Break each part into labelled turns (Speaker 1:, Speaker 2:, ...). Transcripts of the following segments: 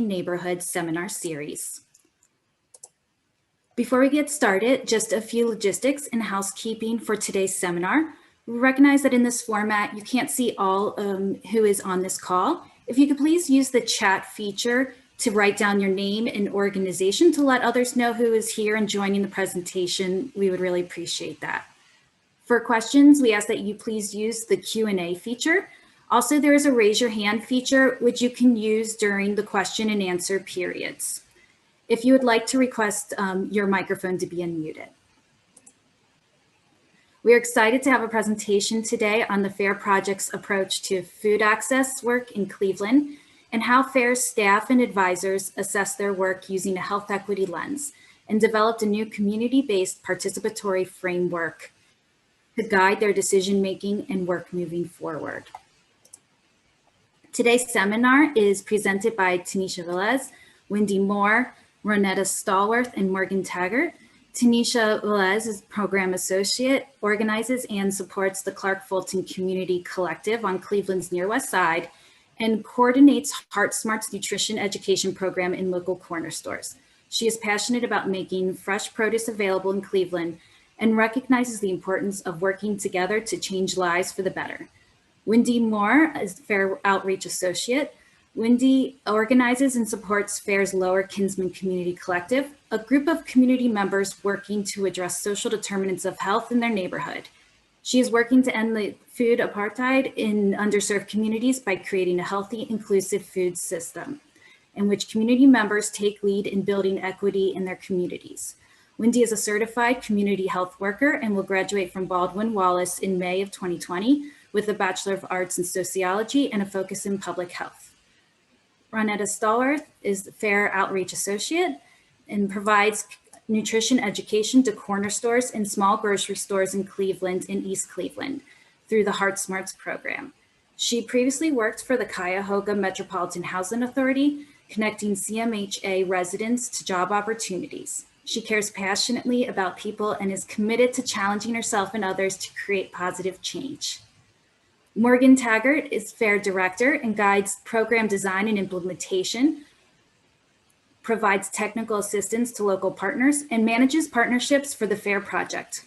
Speaker 1: Neighborhood Seminar Series. Before we get started, just a few logistics and housekeeping for today's seminar. We recognize that in this format, you can't see all who is on this call. If you could please use the chat feature to write down your name and organization to let others know who is here and joining the presentation, we would really appreciate that. For questions, we ask that you please use the Q&A feature. Also, there is a raise your hand feature, which you can use during the question and answer periods, if you would like to request your microphone to be unmuted. We are excited to have a presentation today on the FAIR Project's approach to food access work in Cleveland and how FAIR staff and advisors assess their work using a health equity lens and developed a new community-based participatory framework to guide their decision-making and work moving forward. Today's seminar is presented by Tanisa Velez, Wyndi Moore, Ronnetta Stallworth, and Morgan Taggart. Tanisa Velez is Program Associate, organizes and supports the Clark Fulton Community Collective on Cleveland's Near West Side, and coordinates Heart Smart's nutrition education program in local corner stores. She is passionate about making fresh produce available in Cleveland and recognizes the importance of working together to change lives for the better. Wyndi Moore is FAIR Outreach Associate. Wyndi organizes and supports FAIR's Lower Kinsman Community Collective, a group of community members working to address social determinants of health in their neighborhood. She is working to end the food apartheid in underserved communities by creating a healthy, inclusive food system in which community members take lead in building equity in their communities. Wyndi is a certified community health worker and will graduate from Baldwin-Wallace in May of 2020 with a Bachelor of Arts in Sociology and a focus in public health. Ronnetta Stallworth is the FAIR Outreach Associate and provides nutrition education to corner stores and small grocery stores in Cleveland and East Cleveland through the Heart Smarts program. She previously worked for the Cuyahoga Metropolitan Housing Authority, connecting CMHA residents to job opportunities. She cares passionately about people and is committed to challenging herself and others to create positive change. Morgan Taggart is FAIR Director and guides program design and implementation, provides technical assistance to local partners, and manages partnerships for the FAIR Project.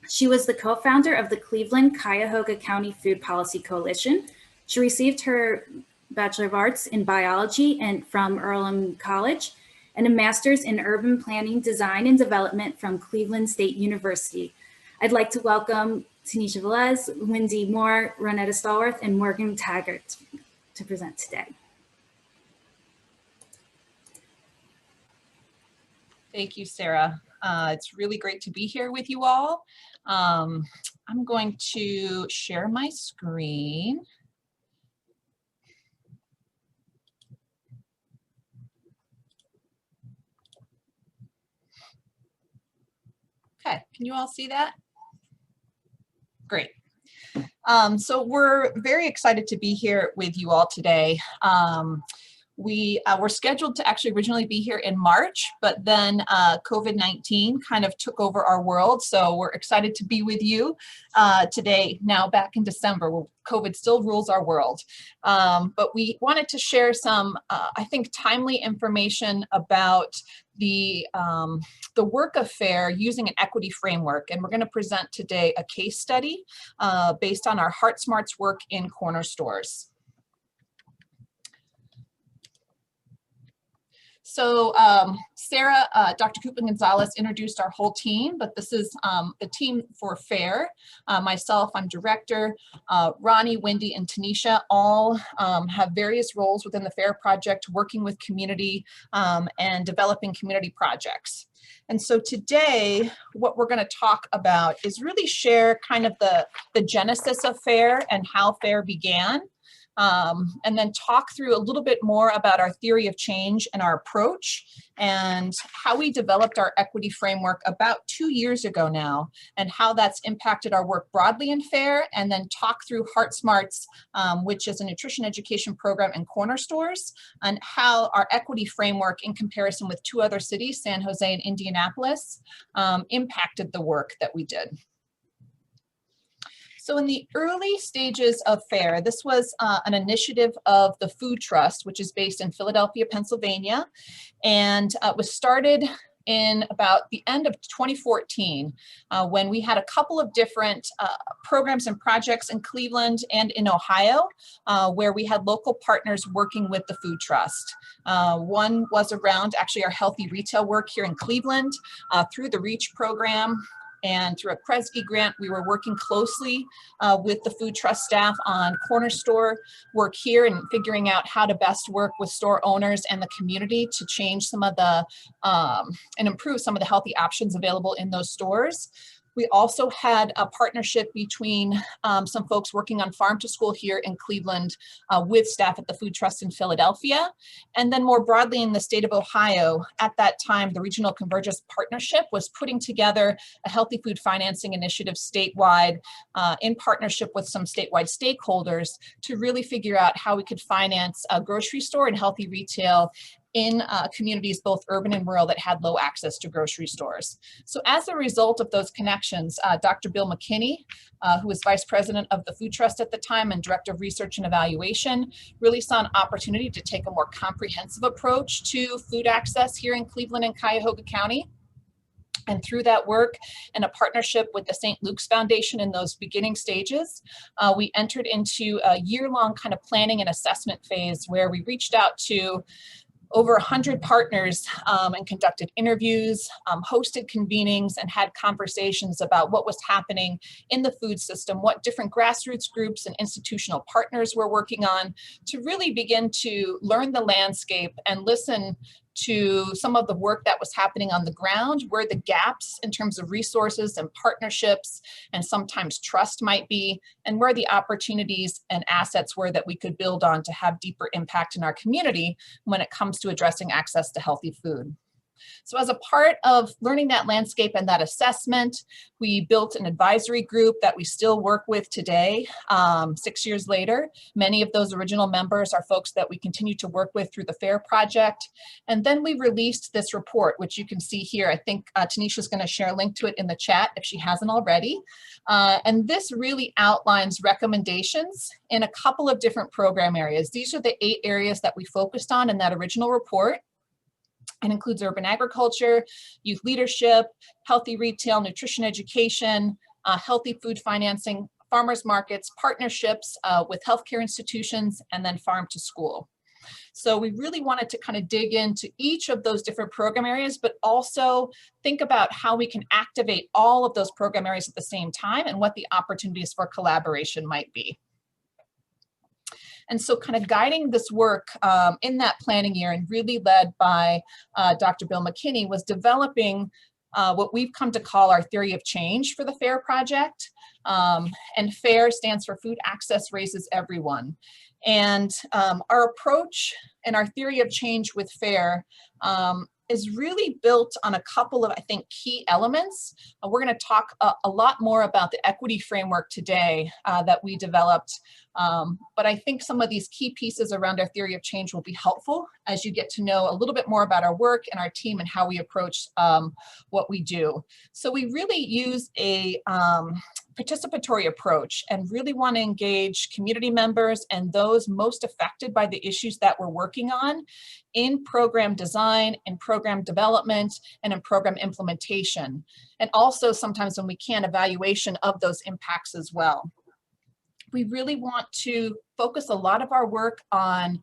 Speaker 1: She was the co-founder of the Cleveland Cuyahoga County Food Policy Coalition. She received her Bachelor of Arts in Biology from Earlham College and a Master's in Urban Planning, Design, and Development from Cleveland State University. I'd like to welcome Tanisa Velez, Wyndi Moore, Ronnetta Stallworth, and Morgan Taggart to present today.
Speaker 2: Thank you, Sarah. It's really great to be here with you all. I'm going to share my screen. Okay, can you all see that? Great. So we're very excited to be here with you all today. We were scheduled to actually originally be here in March, but then COVID-19 kind of took over our world. So we're excited to be with you today, now back in December, where COVID still rules our world. But we wanted to share some, I think, timely information about the work of FAIR using an equity framework. And we're going to present today a case study based on our Heart Smarts work in corner stores. So Sarah, Dr. Cooper-Gonzalez introduced our whole team, but this is the team for FAIR. Myself, I'm director. Ronnie, Wyndi, and Tanisa all have various roles within the FAIR project, working with community and developing community projects. And so today, what we're going to talk about is really share kind of the genesis of FAIR and how FAIR began. And then talk through a little bit more about our theory of change and our approach and how we developed our equity framework about 2 years ago now and how that's impacted our work broadly in FAIR, and then talk through Heart Smarts, which is a nutrition education program in corner stores, and how our equity framework in comparison with 2 other cities, San Jose and Indianapolis, impacted the work that we did. So in the early stages of FAIR, this was an initiative of the Food Trust, which is based in Philadelphia, Pennsylvania, and was started in about the end of 2014 when we had a couple of different programs and projects in Cleveland and in Ohio where we had local partners working with the Food Trust. One was around actually our healthy retail work here in Cleveland through the REACH program. And through a Kresge grant, we were working closely with the Food Trust staff on corner store work here and figuring out how to best work with store owners and the community to change some of the, and improve some of the healthy options available in those stores. We also had a partnership between some folks working on farm to school here in Cleveland with staff at the Food Trust in Philadelphia. And then more broadly in the state of Ohio, at that time, the Regional Convergence Partnership was putting together a healthy food financing initiative statewide in partnership with some statewide stakeholders to really figure out how we could finance a grocery store and healthy retail in communities, both urban and rural, that had low access to grocery stores. So as a result of those connections, Dr. Bill McKinney, who was Vice President of the Food Trust at the time and Director of Research and Evaluation, really saw an opportunity to take a more comprehensive approach to food access here in Cleveland and Cuyahoga County. And through that work and a partnership with the St. Luke's Foundation in those beginning stages, we entered into a year-long kind of planning and assessment phase where we reached out to over 100 partners and conducted interviews, hosted convenings, and had conversations about what was happening in the food system, what different grassroots groups and institutional partners were working on to really begin to learn the landscape and listen to some of the work that was happening on the ground, where the gaps in terms of resources and partnerships and sometimes trust might be, and where the opportunities and assets were that we could build on to have deeper impact in our community when it comes to addressing access to healthy food. So as a part of learning that landscape and that assessment, we built an advisory group that we still work with today, 6 years later. Many of those original members are folks that we continue to work with through the FAIR project. And then we released this report, which you can see here. I think Tanisha is going to share a link to it in the chat if she hasn't already. And this really outlines recommendations in a couple of different program areas. These are the 8 areas that we focused on in that original report. It includes urban agriculture, youth leadership, healthy retail, nutrition education, healthy food financing, farmers markets, partnerships with healthcare institutions, and then farm to school. So we really wanted to kind of dig into each of those different program areas, but also think about how we can activate all of those program areas at the same time and what the opportunities for collaboration might be. And so kind of guiding this work in that planning year and really led by Dr. Bill McKinney was developing what we've come to call our theory of change for the FAIR project. And FAIR stands for Food Access Raises Everyone. And our approach and our theory of change with FAIR is really built on a couple of, I think, key elements. We're going to talk a lot more about the equity framework today that we developed. But I think some of these key pieces around our theory of change will be helpful as you get to know a little bit more about our work and our team and how we approach what we do. So we really use a participatory approach and really want to engage community members and those most affected by the issues that we're working on in program design, in program development, and in program implementation. And also sometimes when we can, evaluation of those impacts as well. We really want to focus a lot of our work on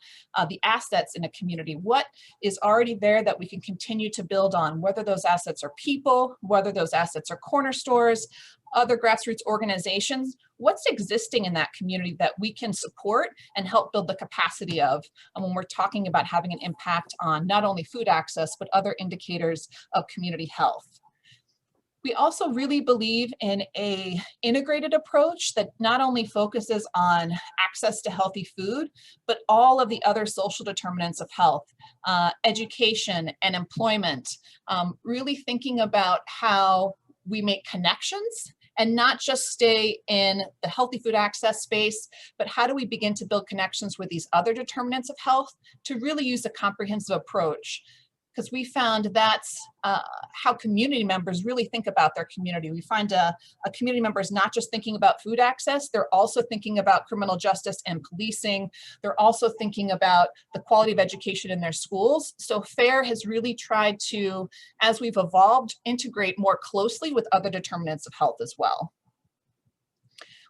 Speaker 2: the assets in a community. What is already there that we can continue to build on, whether those assets are people, whether those assets are corner stores, other grassroots organizations, what's existing in that community that we can support and help build the capacity of when we're talking about having an impact on not only food access, but other indicators of community health. We also really believe in an integrated approach that not only focuses on access to healthy food, but all of the other social determinants of health, education and employment, really thinking about how we make connections and not just stay in the healthy food access space, but how do we begin to build connections with these other determinants of health to really use a comprehensive approach. because we found that's how community members really think about their community. We find a community member is not just thinking about food access, they're also thinking about criminal justice and policing. They're also thinking about the quality of education in their schools. So FAIR has really tried to, as we've evolved, integrate more closely with other determinants of health as well.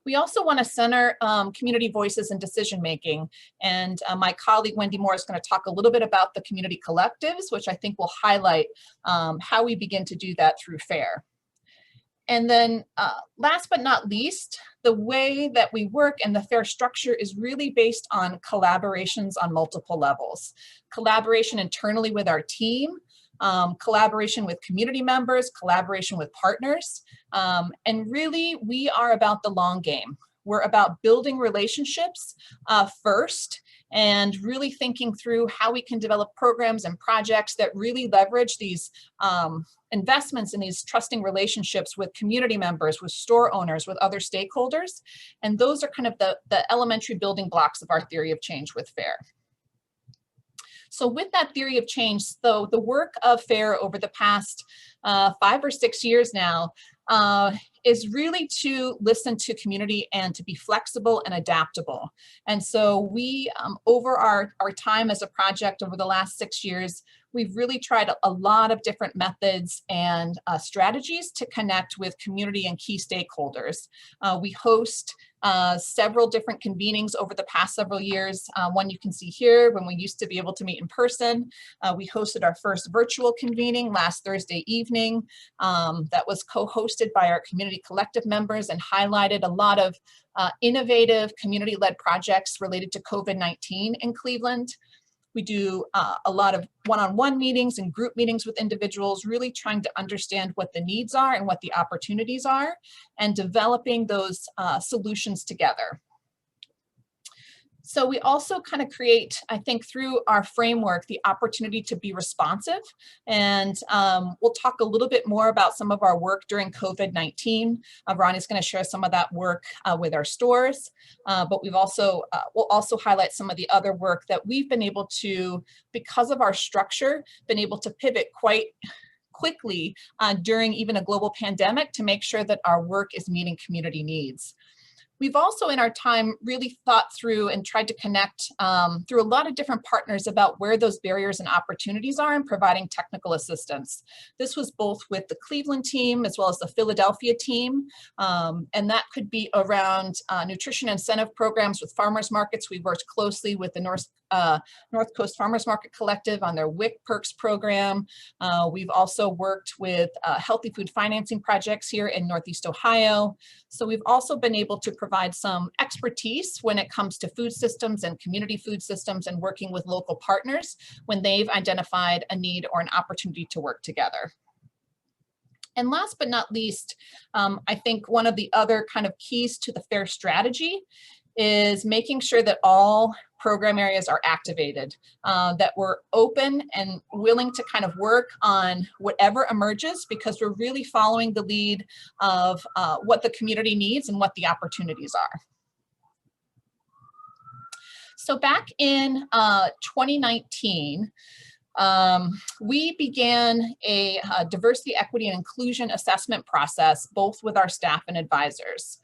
Speaker 2: We also want to center community voices in decision-making. And my colleague, Wyndi Moore, is going to talk a little bit about the community collectives, which I think will highlight how we begin to do that through FAIR. And then last but not least, the way that we work and the FAIR structure is really based on collaborations on multiple levels. Collaboration internally with our team, collaboration with community members, collaboration with partners. And really, we are about the long game. We're about building relationships first, and really thinking through how we can develop programs and projects that really leverage these investments in these trusting relationships with community members, with store owners, with other stakeholders. And those are kind of the elementary building blocks of our theory of change with FAIR. So with that theory of change, so the work of FAIR over the past 5 or 6 years now is really to listen to community and to be flexible and adaptable. And so we, over our time as a project over the last 6 years, we've really tried a lot of different methods and strategies to connect with community and key stakeholders. We host several different convenings over the past several years. One you can see here, when we used to be able to meet in person. We hosted our first virtual convening last Thursday evening that was co-hosted by our community collective members and highlighted a lot of innovative community-led projects related to COVID-19 in Cleveland. We do a lot of one-on-one meetings and group meetings with individuals, really trying to understand what the needs are and what the opportunities are, and developing those solutions together. So we also kind of create, I think, through our framework, the opportunity to be responsive. And we'll talk a little bit more about some of our work during COVID-19. Ronnie's going to share some of that work with our stores, but we've also, we'll also highlight some of the other work that we've been able to, because of our structure, been able to pivot quite quickly during even a global pandemic to make sure that our work is meeting community needs. We've also in our time really thought through and tried to connect through a lot of different partners about where those barriers and opportunities are in providing technical assistance. This was both with the Cleveland team as well as the Philadelphia team. And that could be around nutrition incentive programs with farmers markets. We worked closely with the North Coast Farmers Market Collective on their WIC Perks program. We've also worked with healthy food financing projects here in Northeast Ohio. So we've also been able to provide some expertise when it comes to food systems and community food systems and working with local partners when they've identified a need or an opportunity to work together. And last but not least, I think one of the other kind of keys to the FAIR strategy is making sure that all program areas are activated, that we're open and willing to kind of work on whatever emerges, because we're really following the lead of what the community needs and what the opportunities are. So back in 2019, we began a diversity, equity, and inclusion assessment process, both with our staff and advisors.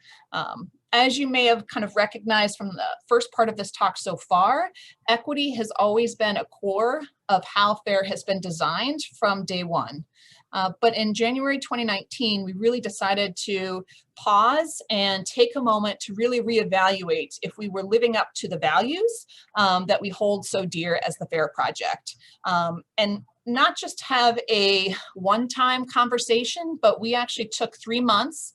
Speaker 2: As you may have kind of recognized from the first part of this talk so far, equity has always been a core of how FAIR has been designed from day one. But in January 2019, we really decided to pause and take a moment to really reevaluate if we were living up to the values that we hold so dear as the FAIR Project. And not just have a one-time conversation, but we actually took 3 months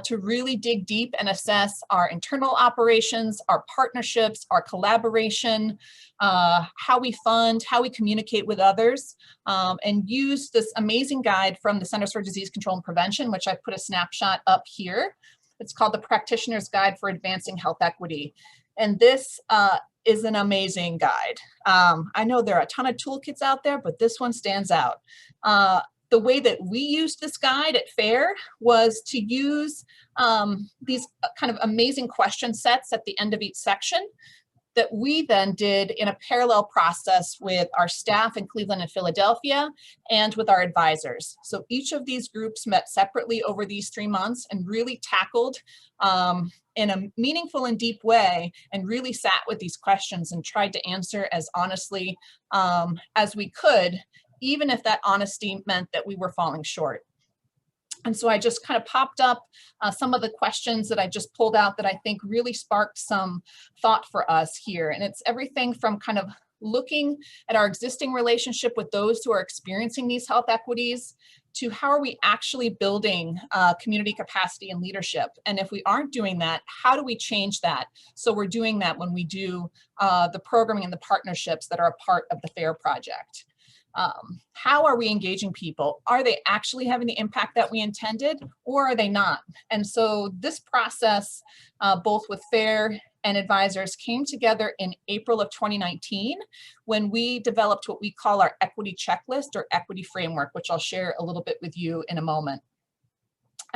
Speaker 2: to really dig deep and assess our internal operations, our partnerships, our collaboration, how we fund, how we communicate with others, and use this amazing guide from the Centers for Disease Control and Prevention, which I put a snapshot up here. It's called the Practitioner's Guide for Advancing Health Equity. And this is an amazing guide. I know there are a ton of toolkits out there, but this one stands out. The way that we used this guide at FAIR was to use these kind of amazing question sets at the end of each section. that we then did in a parallel process with our staff in Cleveland and Philadelphia and with our advisors. So each of these groups met separately over these 3 months and really tackled in a meaningful and deep way, and really sat with these questions and tried to answer as honestly as we could, even if that honesty meant that we were falling short. And so I just kind of popped up some of the questions that I just pulled out that I think really sparked some thought for us here. And it's everything from kind of looking at our existing relationship with those who are experiencing these health equities, to how are we actually building community capacity and leadership? And if we aren't doing that, how do we change that? So we're doing that when we do the programming and the partnerships that are a part of the FAIR project. How are we engaging people? Are they actually having the impact that we intended, or are they not? And so this process, both with FAIR and advisors, came together in April of 2019 when we developed what we call our equity checklist or equity framework, which I'll share a little bit with you in a moment.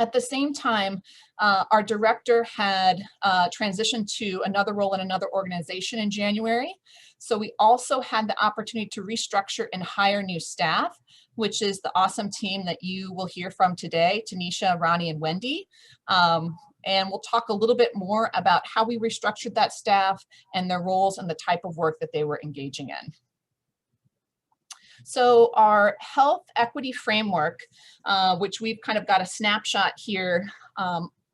Speaker 2: At the same time, our director had transitioned to another role in another organization in January. So we also had the opportunity to restructure and hire new staff, which is the awesome team that you will hear from today, Tanisha, Ronnie, and Wyndi. And we'll talk a little bit more about how we restructured that staff and their roles and the type of work that they were engaging in. So our health equity framework, which we've kind of got a snapshot here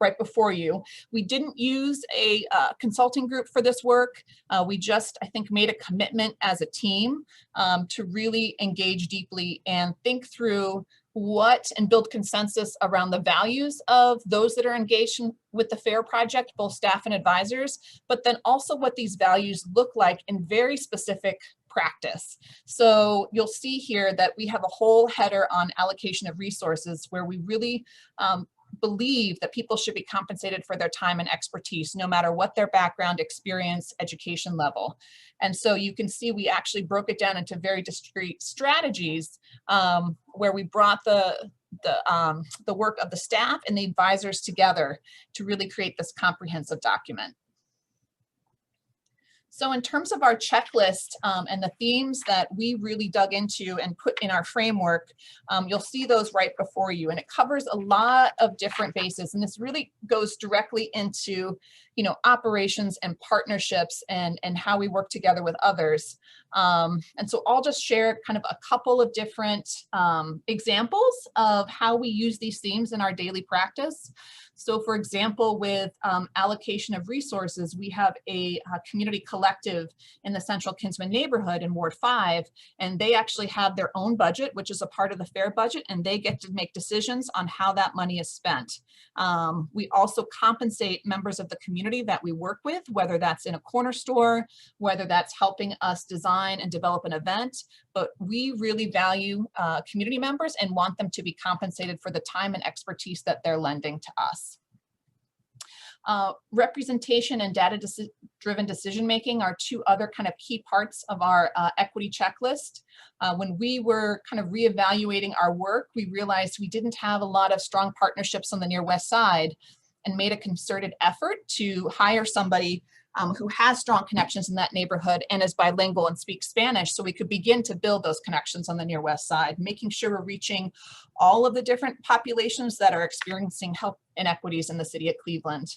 Speaker 2: right before you. We didn't use a consulting group for this work. We just, I think, made a commitment as a team to really engage deeply and think through what and build consensus around the values of those that are engaged with the FAIR project, both staff and advisors, but then also what these values look like in very specific practice. So you'll see here that we have a whole header on allocation of resources where we really believe that people should be compensated for their time and expertise, no matter what their background, experience, education level. And so you can see we actually broke it down into very discrete strategies where we brought the work of the staff and the advisors together to really create this comprehensive document. So in terms of our checklist and the themes that we really dug into and put in our framework, you'll see those right before you, and it covers a lot of different bases. And this really goes directly into, operations and partnerships and how we work together with others. And so I'll just share kind of a couple of different examples of how we use these themes in our daily practice. So for example, with allocation of resources, we have a community collective in the Central Kinsman neighborhood in Ward 5, and they actually have their own budget, which is a part of the FAIR budget, and they get to make decisions on how that money is spent. We also compensate members of the community that we work with, whether that's in a corner store, whether that's helping us design and develop an event, but we really value community members and want them to be compensated for the time and expertise that they're lending to us. Representation and data-driven decision-making are two other kind of key parts of our equity checklist. When we were kind of reevaluating our work, we realized we didn't have a lot of strong partnerships on the Near West Side, and made a concerted effort to hire somebody who has strong connections in that neighborhood and is bilingual and speaks Spanish, so we could begin to build those connections on the Near West Side, making sure we're reaching all of the different populations that are experiencing health inequities in the city of Cleveland.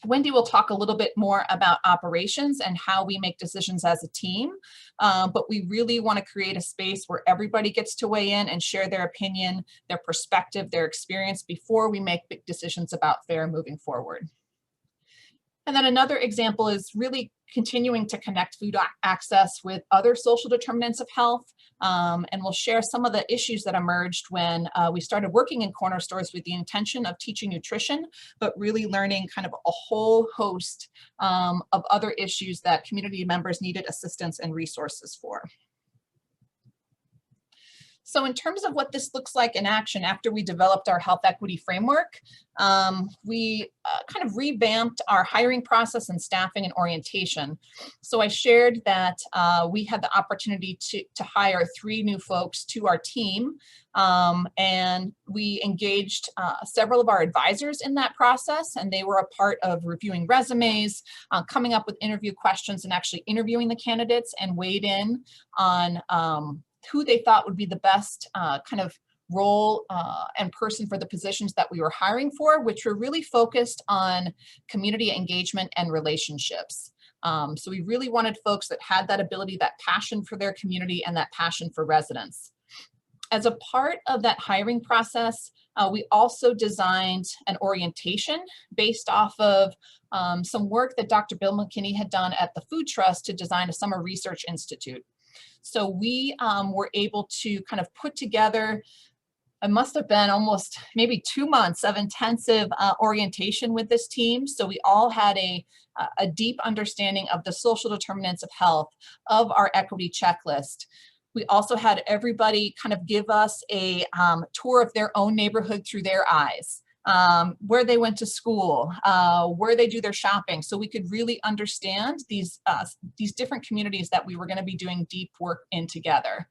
Speaker 2: Wyndi will talk a little bit more about operations and how we make decisions as a team, but we really want to create a space where everybody gets to weigh in and share their opinion, their perspective, their experience before we make big decisions about FAIR moving forward. And then another example is really continuing to connect food access with other social determinants of health. And we'll share some of the issues that emerged when we started working in corner stores with the intention of teaching nutrition, but really learning kind of a whole host of other issues that community members needed assistance and resources for. So in terms of what this looks like in action after we developed our health equity framework, we kind of revamped our hiring process and staffing and orientation. So I shared that we had the opportunity to hire 3 new folks to our team, and we engaged several of our advisors in that process, and they were a part of reviewing resumes, coming up with interview questions, and actually interviewing the candidates, and weighed in on who they thought would be the best kind of role and person for the positions that we were hiring for, which were really focused on community engagement and relationships. So we really wanted folks that had that ability, that passion for their community, and that passion for residents. As a part of that hiring process, we also designed an orientation based off of some work that Dr. Bill McKinney had done at the Food Trust to design a summer research institute. So we were able to kind of put together, it must have been almost maybe 2 months of intensive orientation with this team. So we all had a deep understanding of the social determinants of health, of our equity checklist. We also had everybody kind of give us a tour of their own neighborhood through their eyes. Where they went to school, where they do their shopping, so we could really understand these different communities that we were going to be doing deep work in together.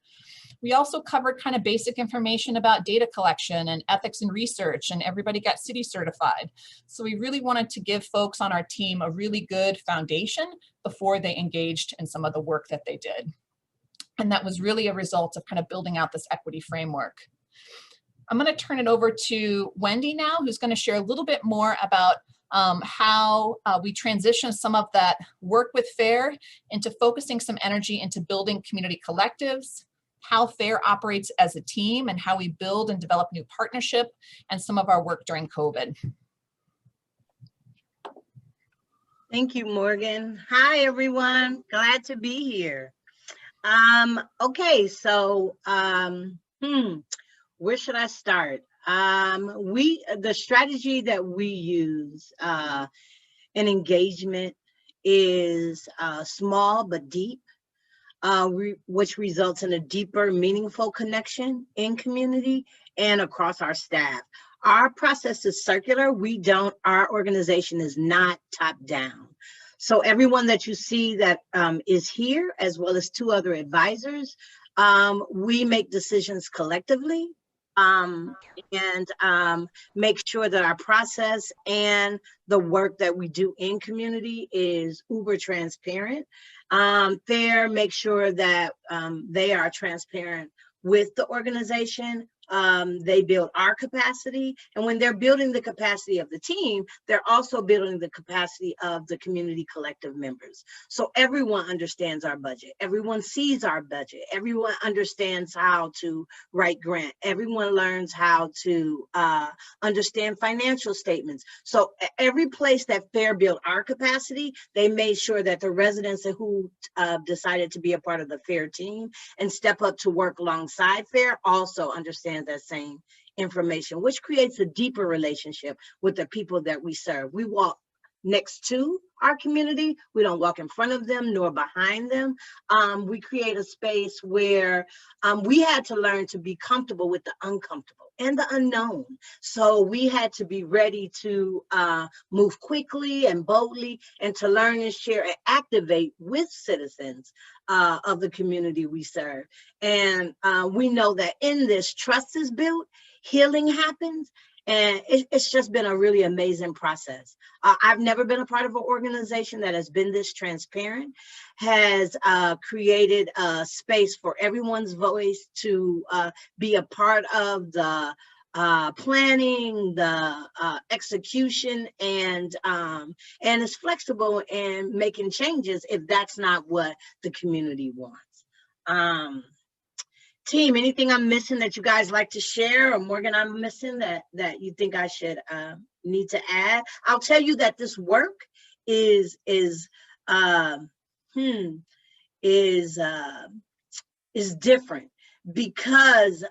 Speaker 2: We also covered kind of basic information about data collection and ethics and research, and everybody got city certified. So we really wanted to give folks on our team a really good foundation before they engaged in some of the work that they did. And that was really a result of kind of building out this equity framework. I'm going to turn it over to Wyndi now, who's going to share a little bit more about how we transition some of that work with FAIR into focusing some energy into building community collectives, how FAIR operates as a team, and how we build and develop new partnership, and some of our work during COVID.
Speaker 3: Thank you, Morgan. Hi, everyone. Glad to be here. Okay, so where should I start? The strategy that we use in engagement is small but deep, which results in a deeper, meaningful connection in community and across our staff. Our process is circular. Our organization is not top down. So everyone that you see that is here, as well as 2 other advisors, we make decisions collectively and make sure that our process and the work that we do in community is uber transparent. FAIR makes sure that they are transparent with the organization. They build our capacity, and when they're building the capacity of the team, they're also building the capacity of the community collective members. So everyone understands our budget, everyone sees our budget, everyone understands how to write grant, everyone learns how to understand financial statements. So every place that FAIR built our capacity, they made sure that the residents who decided to be a part of the FAIR team and step up to work alongside FAIR also understand that same information, which creates a deeper relationship with the people that we serve. We walk next to our community. We don't walk in front of them nor behind them. We create a space where we had to learn to be comfortable with the uncomfortable and the unknown. So we had to be ready to move quickly and boldly, and to learn and share and activate with citizens of the community we serve. And we know that in this, trust is built, healing happens, and it's just been a really amazing process. I've never been a part of an organization that has been this transparent, has created a space for everyone's voice to be a part of the planning, the execution, and is flexible in making changes if that's not what the community wants. Team, anything I'm missing that you guys like to share, or Morgan, I'm missing that you think I should need to add? I'll tell you that this work is different, because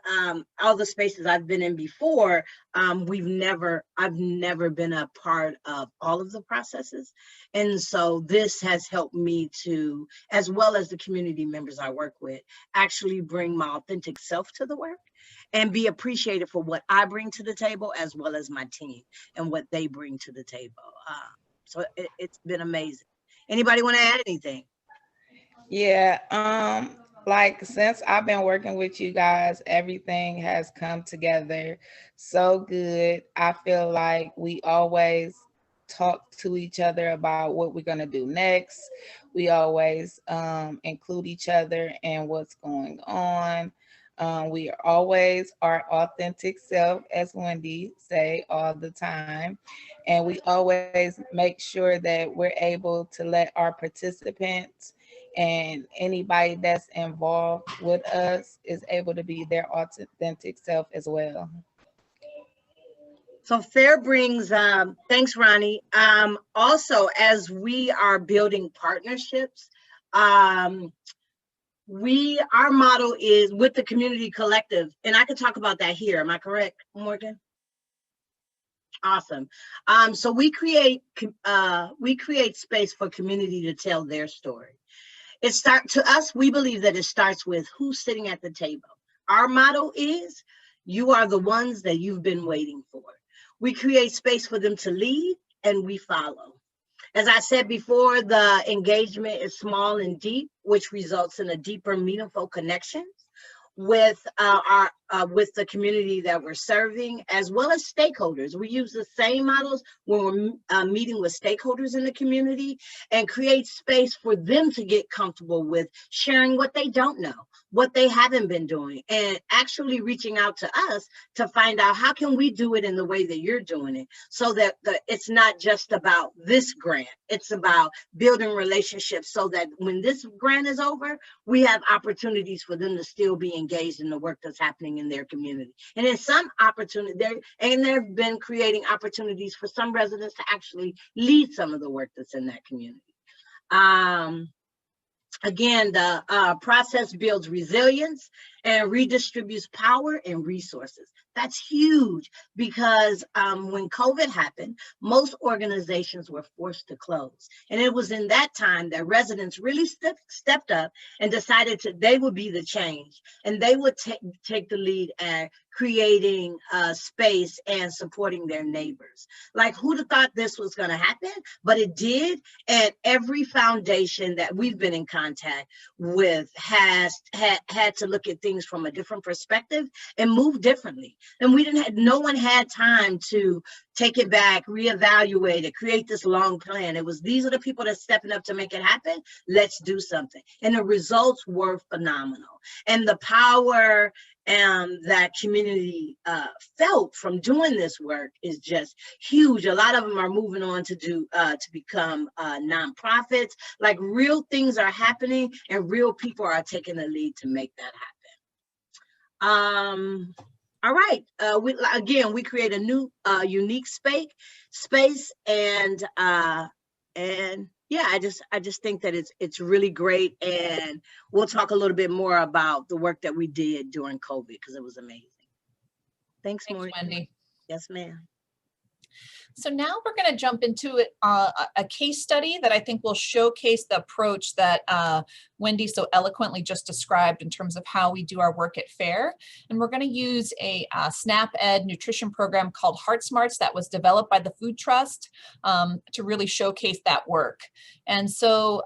Speaker 3: all the spaces I've been in before, I've never been a part of all of the processes. And so this has helped me to, as well as the community members I work with, actually bring my authentic self to the work and be appreciated for what I bring to the table, as well as my team and what they bring to the table. So it's been amazing. Anybody want to add anything?
Speaker 4: Yeah, like since I've been working with you guys, everything has come together so good. I feel like we always talk to each other about what we're gonna do next. We always include each other in what's going on. We are always our authentic self, as Wyndi say all the time. And we always make sure that we're able to let our participants and anybody that's involved with us is able to be their authentic self as well.
Speaker 3: So FAIR brings, thanks, Ronnie. Also, as we are building partnerships, our model is with the community collective, and I could talk about that here. Am I correct, Morgan? Awesome. So we create space for community to tell their story. To us, we believe that it starts with who's sitting at the table. Our motto is, you are the ones that you've been waiting for. We create space for them to lead, and we follow. As I said before, the engagement is small and deep, which results in a deeper, meaningful connection with with the community that we're serving, as well as stakeholders. We use the same models when we're meeting with stakeholders in the community, and create space for them to get comfortable with sharing what they don't know, what they haven't been doing, and actually reaching out to us to find out how can we do it in the way that you're doing it, so that it's not just about this grant, it's about building relationships so that when this grant is over, we have opportunities for them to still be engaged in the work that's happening in their community. And in some opportunity, they've been creating opportunities for some residents to actually lead some of the work that's in that community. Again, the process builds resilience and redistributes power and resources. That's huge, because when COVID happened, most organizations were forced to close. And it was in that time that residents really stepped up and decided they would be the change. And they would take the lead at creating space and supporting their neighbors. Like, who'd have thought this was going to happen? But it did. And every foundation that we've been in contact with has had to look at things from a different perspective and move differently. And no one had time to take it back, reevaluate it, create this long plan. It was, these are the people that's stepping up to make it happen. Let's do something. And the results were phenomenal. And the power that community felt from doing this work is just huge. A lot of them are moving on to become nonprofits. Like, real things are happening, and real people are taking the lead to make that happen. All right. We create a new unique space, and yeah, I just think that it's really great, and we'll talk a little bit more about the work that we did during COVID, because it was amazing. Thanks,
Speaker 2: Wyndi.
Speaker 3: Yes, ma'am.
Speaker 2: So now we're going to jump into a case study that I think will showcase the approach that Wyndi so eloquently just described in terms of how we do our work at FAIR. And we're going to use a SNAP-Ed nutrition program called Heart Smarts that was developed by the Food Trust to really showcase that work. And so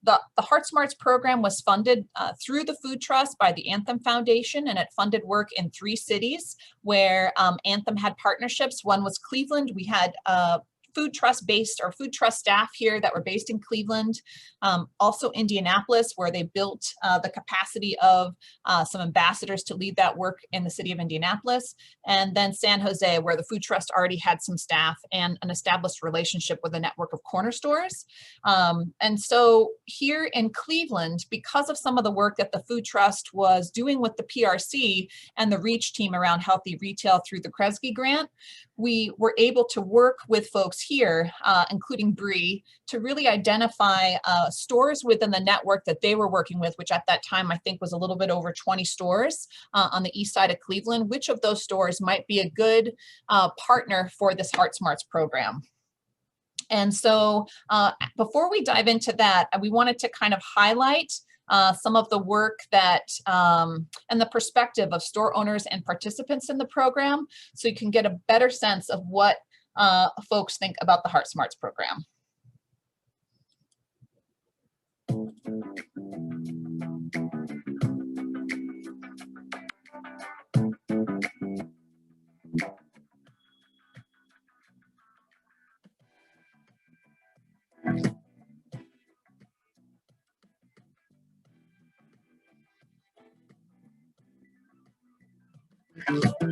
Speaker 2: the Heart Smarts program was funded through the Food Trust by the Anthem Foundation, and it funded work in 3 cities where Anthem had partnerships. One was Cleveland. We had food trust staff here that were based in Cleveland. Also Indianapolis, where they built the capacity of some ambassadors to lead that work in the city of Indianapolis. And then San Jose, where the Food Trust already had some staff and an established relationship with a network of corner stores. And so here in Cleveland, because of some of the work that the Food Trust was doing with the PRC and the REACH team around healthy retail through the Kresge grant, we were able to work with folks here, including Bree, to really identify stores within the network that they were working with, which at that time I think was a little bit over 20 stores on the east side of Cleveland. Which of those stores might be a good partner for this Heart Smarts program? And so before we dive into that, we wanted to kind of highlight some of the work that and the perspective of store owners and participants in the program, so you can get a better sense of what folks think about the Heart Smarts program.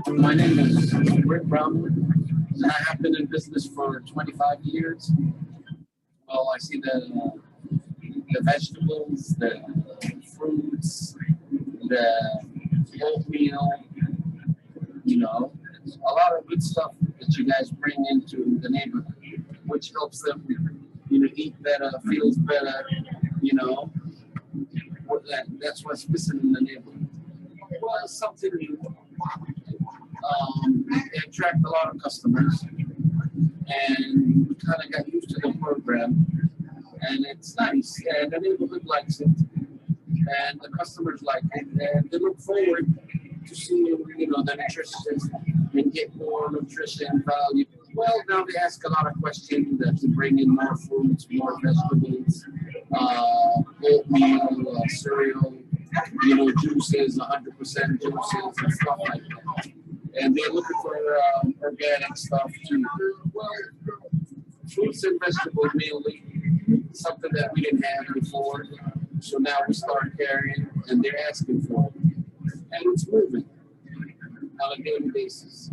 Speaker 5: My name is Rick Brown, and I have been in business for 25 years. Well, I see the vegetables, the fruits, the oatmeal, you know, a lot of good stuff that you guys bring into the neighborhood, which helps them, you know, eat better, feels better, you know. That's what's missing in the neighborhood. Well, something they attract a lot of customers, and we kind of got used to the program, and it's nice, and the neighborhood likes it, and the customers like it, and they look forward to seeing, you know, the nutritionists and get more nutrition value. Well, now they ask a lot of questions to bring in more fruits, more vegetables, oatmeal, cereal, you know, juices, 100% juices and stuff like that. And they're looking for organic stuff too. Well, fruits and vegetables mainly, something that we didn't have before. So now we start carrying, and they're asking for it. And it's moving on a daily basis.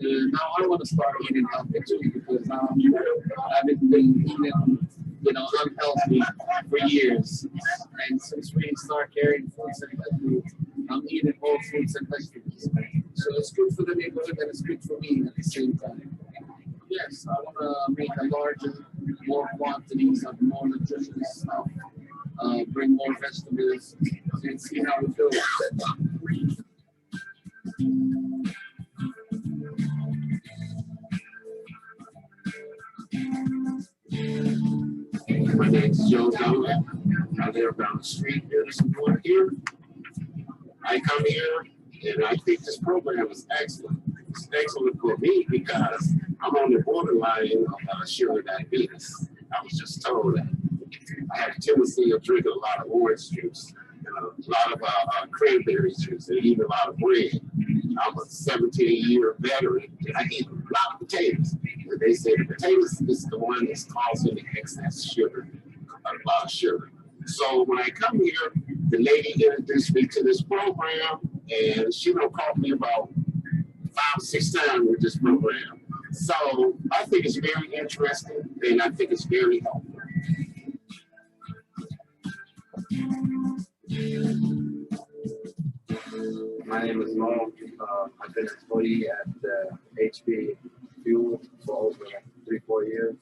Speaker 5: And now I want to start eating healthy too, because now I've been eating, you know, unhealthy for years. And since we start carrying fruits and vegetables, I'm eating more fruits and vegetables. So it's good for the neighborhood and it's good for me at the same time. Yes, I want to make a larger, more quantities of more nutritious stuff, bring more vegetables, and see how it goes. My name is Joe Taggart. I live down the street. There's some one here. I come here and I think this program is excellent. It's excellent for me because I'm on the borderline of sugar diabetes. I was just told that I have a tendency of drinking a lot of orange juice, a lot of cranberry juice, and even a lot of bread. I'm a 17-year veteran, and I eat a lot of potatoes. And they say the potatoes is the one that's causing the excess sugar, a lot of sugar. So when I come here, the lady introduced me to this program, and she done called me about 5 or 6 times with this program. So I think it's very interesting, and I think it's very helpful.
Speaker 6: My name is Mo. I've been an employee at HB Fuel for over 3-4 years.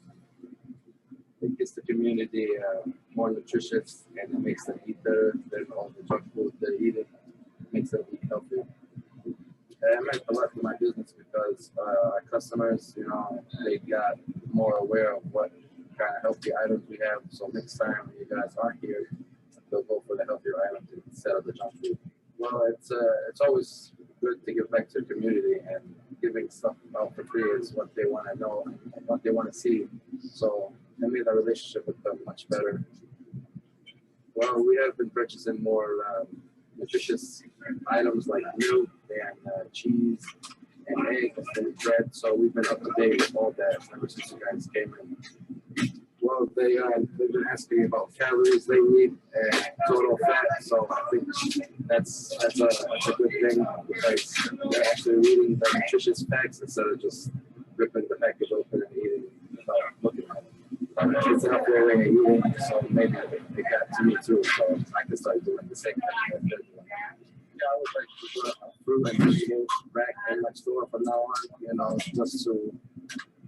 Speaker 6: It gets the community more nutritious, and it makes them eat better than all the junk food they're eating. It makes them eat healthier. And it meant a lot for my business because our customers, you know, they got more aware of what kind of healthy items we have. So next time you guys aren't here, they'll go for the healthier items instead of the junk food. Well, it's always good to give back to the community, and giving stuff out for free is what they want to know and what they want to see. So that made our relationship with them much better. Well, we have been purchasing more nutritious items like milk and cheese and eggs and bread. So we've been up to date with all that ever since you guys came in. Well, they've been asking me about calories lately and total fat. So I think that's a good thing because they're actually reading the nutritious facts instead of just ripping the package open and eating without looking at it. It's an healthier way of eating, so maybe it got to me too. So I can start doing the same thing. I would like to put a fruit and vegetable rack in my store from now on, you know, just to,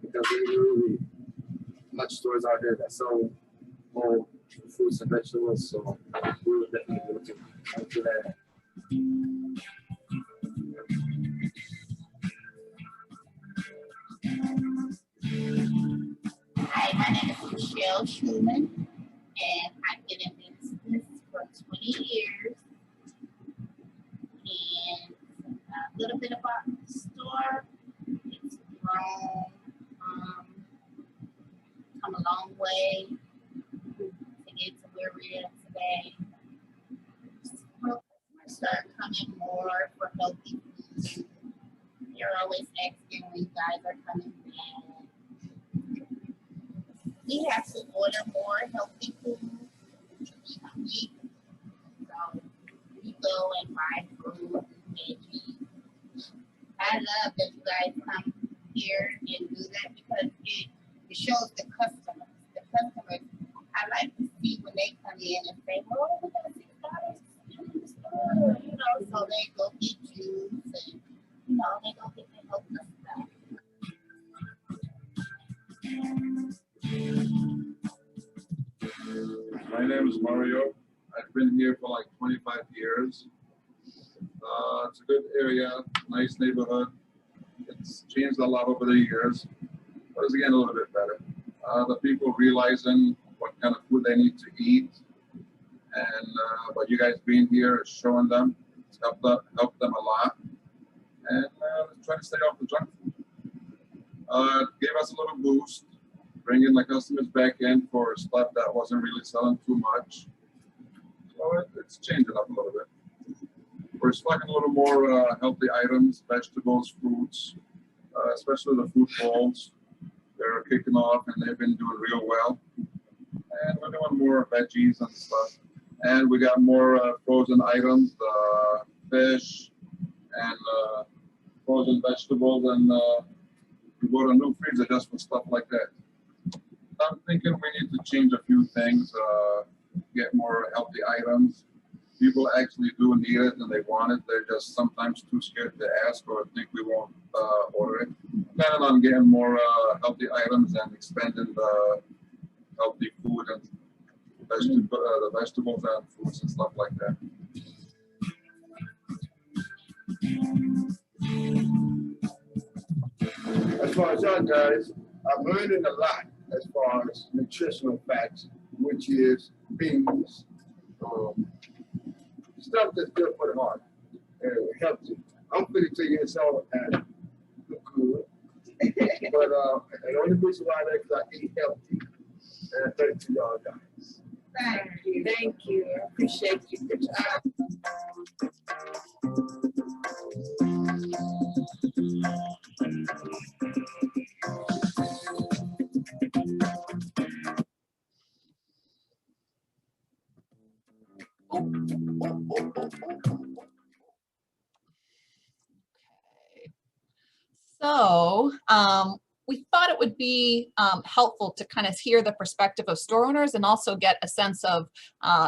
Speaker 6: because there really much stores out there that sell more fruits and vegetables, so we would definitely be looking into that.
Speaker 7: Hi, my name is Michelle Schumann, and I've been in business for 20 years. And a little bit about the store. It's grown, come a long way to get to where we're at today. Customers start coming more for healthy food. They're always asking when you guys are coming back. We have to order more healthy food each week. So we go and buy fruit and veggies. I love that you guys come here and do that because it shows the customers. The customers, I like to see when they come in and say, "Oh, we got $6 in the store," you know, so they go get juice and, you know, they go get their healthy stuff.
Speaker 8: My name is Mario. I've been here for like 25 years. It's a good area, nice neighborhood. It's changed a lot over the years, but it's getting a little bit better. The people realizing what kind of food they need to eat, and what you guys being here is showing them. It's helped them a lot, and trying to stay off the junk food. Gave us a little boost, bringing the customers back in for stuff that wasn't really selling too much. So it's changing up a little bit. We're stocking a little more healthy items, vegetables, fruits, especially the fruit bowls. They're kicking off and they've been doing real well. And we're doing more veggies and stuff. And we got more frozen items, fish and frozen vegetables, and we bought a new freezer just for stuff like that. I'm thinking we need to change a few things, get more healthy items. People actually do need it and they want it. They're just sometimes too scared to ask or think we won't order it. Planning on getting more healthy items and expanding the healthy food and the vegetables and fruits and stuff like that.
Speaker 9: As far as y'all guys, I'm learning a lot as far as nutritional facts, which is beans, stuff that's good for the heart and healthy. I'm pretty tell you it's all and look good, but the only reason why that is I eat healthy. And thank you y'all guys.
Speaker 7: Thank you. Thank you. I appreciate you. Good job.
Speaker 2: So we thought it would be helpful to kind of hear the perspective of store owners and also get a sense of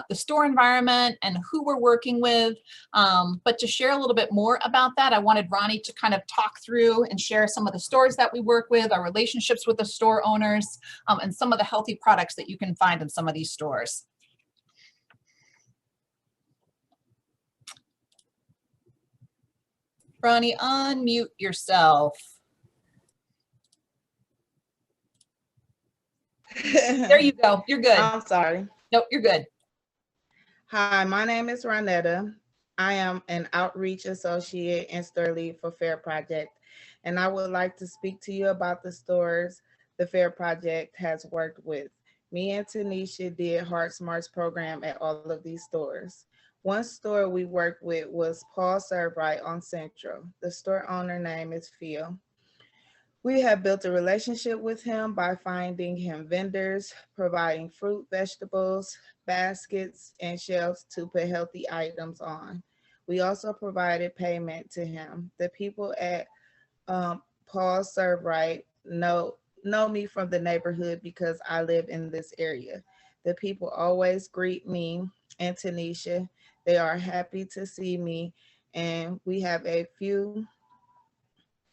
Speaker 2: the store environment and who we're working with. But to share a little bit more about that, I wanted Ronnie to kind of talk through and share some of the stores that we work with, our relationships with the store owners, and some of the healthy products that you can find in some of these stores. Ronnie, unmute yourself. There you go. You're good.
Speaker 4: I'm sorry.
Speaker 2: Nope, you're good.
Speaker 4: Hi, my name is Ronnetta. I am an outreach associate and store lead for Fair Project, and I would like to speak to you about the stores the Fair Project has worked with. Me and Tanisha did Heart Smarts program at all of these stores. One store we worked with was Paul Serve Right on Central. The store owner name is Phil. We have built a relationship with him by finding him vendors, providing fruit, vegetables, baskets, and shelves to put healthy items on. We also provided payment to him. The people at Paul Serve Right know me from the neighborhood because I live in this area. The people always greet me and Tanisha. They are happy to see me And we have a few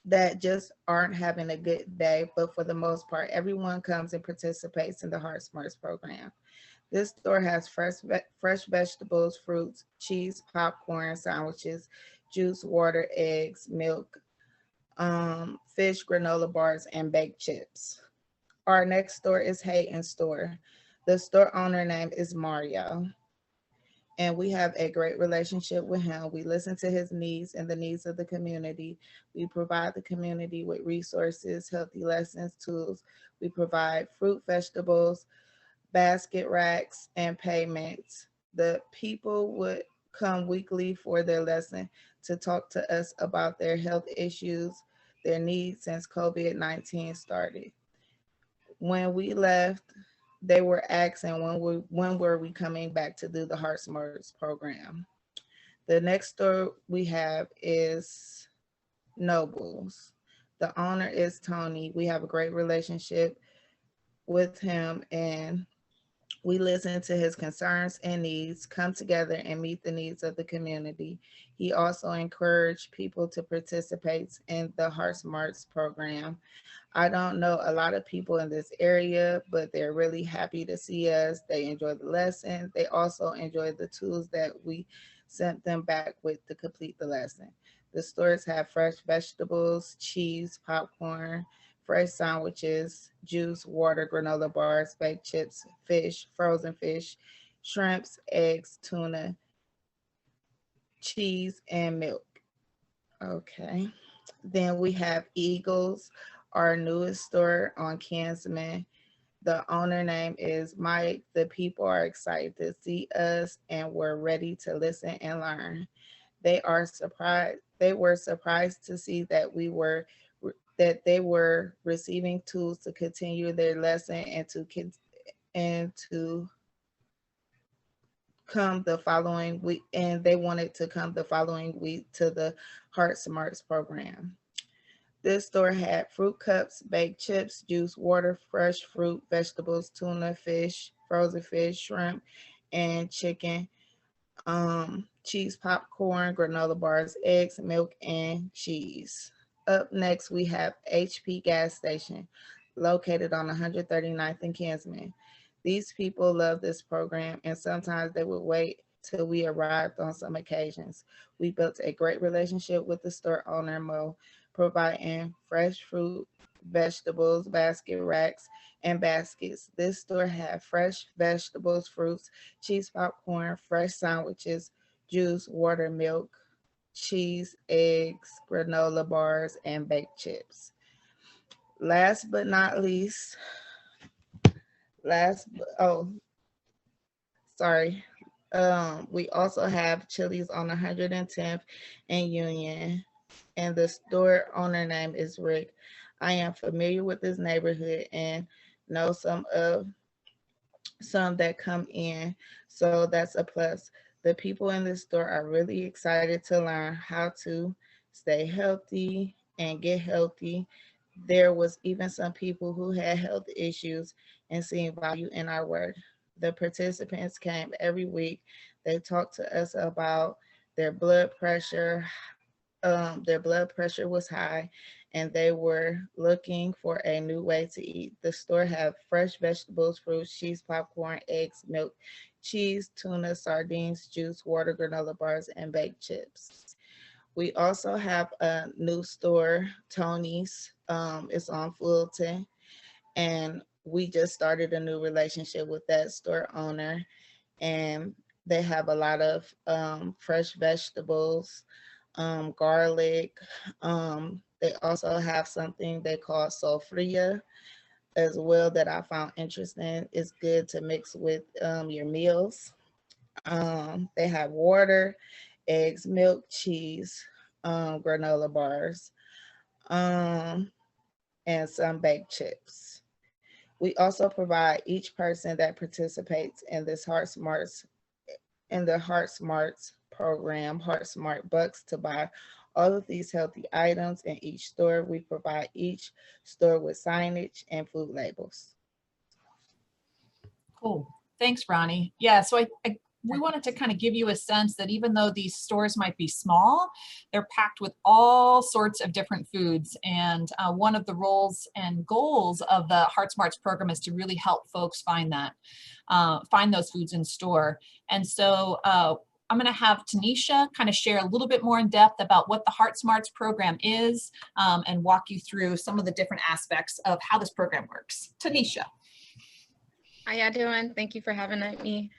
Speaker 4: that just aren't having a good day, but for the most part, everyone comes and participates in the Heart Smarts program. This store has fresh vegetables, fruits, cheese, popcorn, sandwiches, juice, water, eggs, milk, fish, granola bars, and baked chips. Our next store is Hayden Store. The store owner name is Mario, and we have a great relationship with him. We listen to his needs and the needs of the community. We provide the community with resources, healthy lessons, tools. We provide fruit, vegetables, basket racks, and payments. The people would come weekly for their lesson to talk to us about their health issues, their needs since COVID-19 started. When we left, they were asking when were we coming back to do the Heart Smarts program. The next store we have is Nobles. The owner is Tony. We have a great relationship with him, and we listen to his concerns and needs, come together and meet the needs of the community. He also encouraged people to participate in the Heart Smarts program. I don't know a lot of people in this area, but they're really happy to see us. They enjoy the lesson. They also enjoy the tools that we sent them back with to complete the lesson. The stores have fresh vegetables, cheese, popcorn, fresh sandwiches, juice, water, granola bars, baked chips, fish, frozen fish, shrimps, eggs, tuna, cheese, and milk. Okay. Then we have Eagles, our newest store on Kinsman. The owner name is Mike. The people are excited to see us and we're ready to listen and learn. They were surprised to see that they were receiving tools to continue their lesson and to come the following week, and they wanted to come the following week to the Heart Smarts program. This store had fruit cups, baked chips, juice, water, fresh fruit, vegetables, tuna, fish, frozen fish, shrimp, and chicken, cheese, popcorn, granola bars, eggs, milk, and cheese. Up next, we have HP Gas Station, located on 139th and Kinsman. These people love this program, and sometimes they would wait till we arrived on some occasions. We built a great relationship with the store owner, Mo, providing fresh fruit, vegetables, basket racks, and baskets. This store had fresh vegetables, fruits, cheese, popcorn, fresh sandwiches, juice, water, milk, cheese, eggs, granola bars, and baked chips. Last but not least, last, oh, sorry. We also have Chili's on 110th and Union, and the store owner name is Rick. I am familiar with this neighborhood and know some that come in, so that's a plus. The people in this store are really excited to learn how to stay healthy and get healthy. There was even some people who had health issues and seeing value in our work. The participants came every week. They talked to us about their blood pressure. Their blood pressure was high and they were looking for a new way to eat. The store had fresh vegetables, fruits, cheese, popcorn, eggs, milk, cheese, tuna, sardines, juice, water, granola bars, and baked chips. We also have a new store, Tony's. It's on Fulton, and we just started a new relationship with that store owner, and they have a lot of fresh vegetables, garlic. They also have something they call sofria as well that I found interesting. It's good to mix with your meals. They have water, eggs, milk, cheese, granola bars, um, and some baked chips. We also provide each person that participates in this Heart Smarts program, Heart Smart Bucks, to buy all of these healthy items in each store. We provide each store with signage and food labels.
Speaker 2: Cool. Thanks, Ronnie. Yeah, so we wanted to kind of give you a sense that even though these stores might be small, they're packed with all sorts of different foods. And one of the roles and goals of the Heart Smarts program is to really help folks find that, find those foods in store. And so I'm going to have Tanisha kind of share a little bit more in depth about what the Heart Smarts program is, and walk you through some of the different aspects of how this program works. Tanisha.
Speaker 10: How y'all doing? Thank you for having me.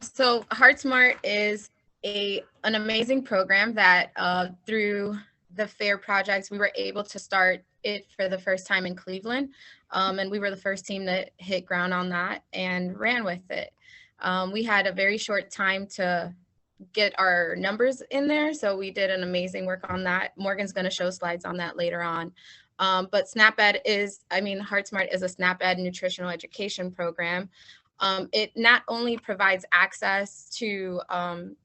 Speaker 10: So Heart Smart is an amazing program that through the FAIR projects, we were able to start it for the first time in Cleveland. And we were the first team that hit ground on that and ran with it. We had a very short time to get our numbers in there. So we did an amazing work on that. Morgan's going to show slides on that later on. But SNAP-Ed is, Heart Smart is a SNAP-Ed nutritional education program. It not only provides access to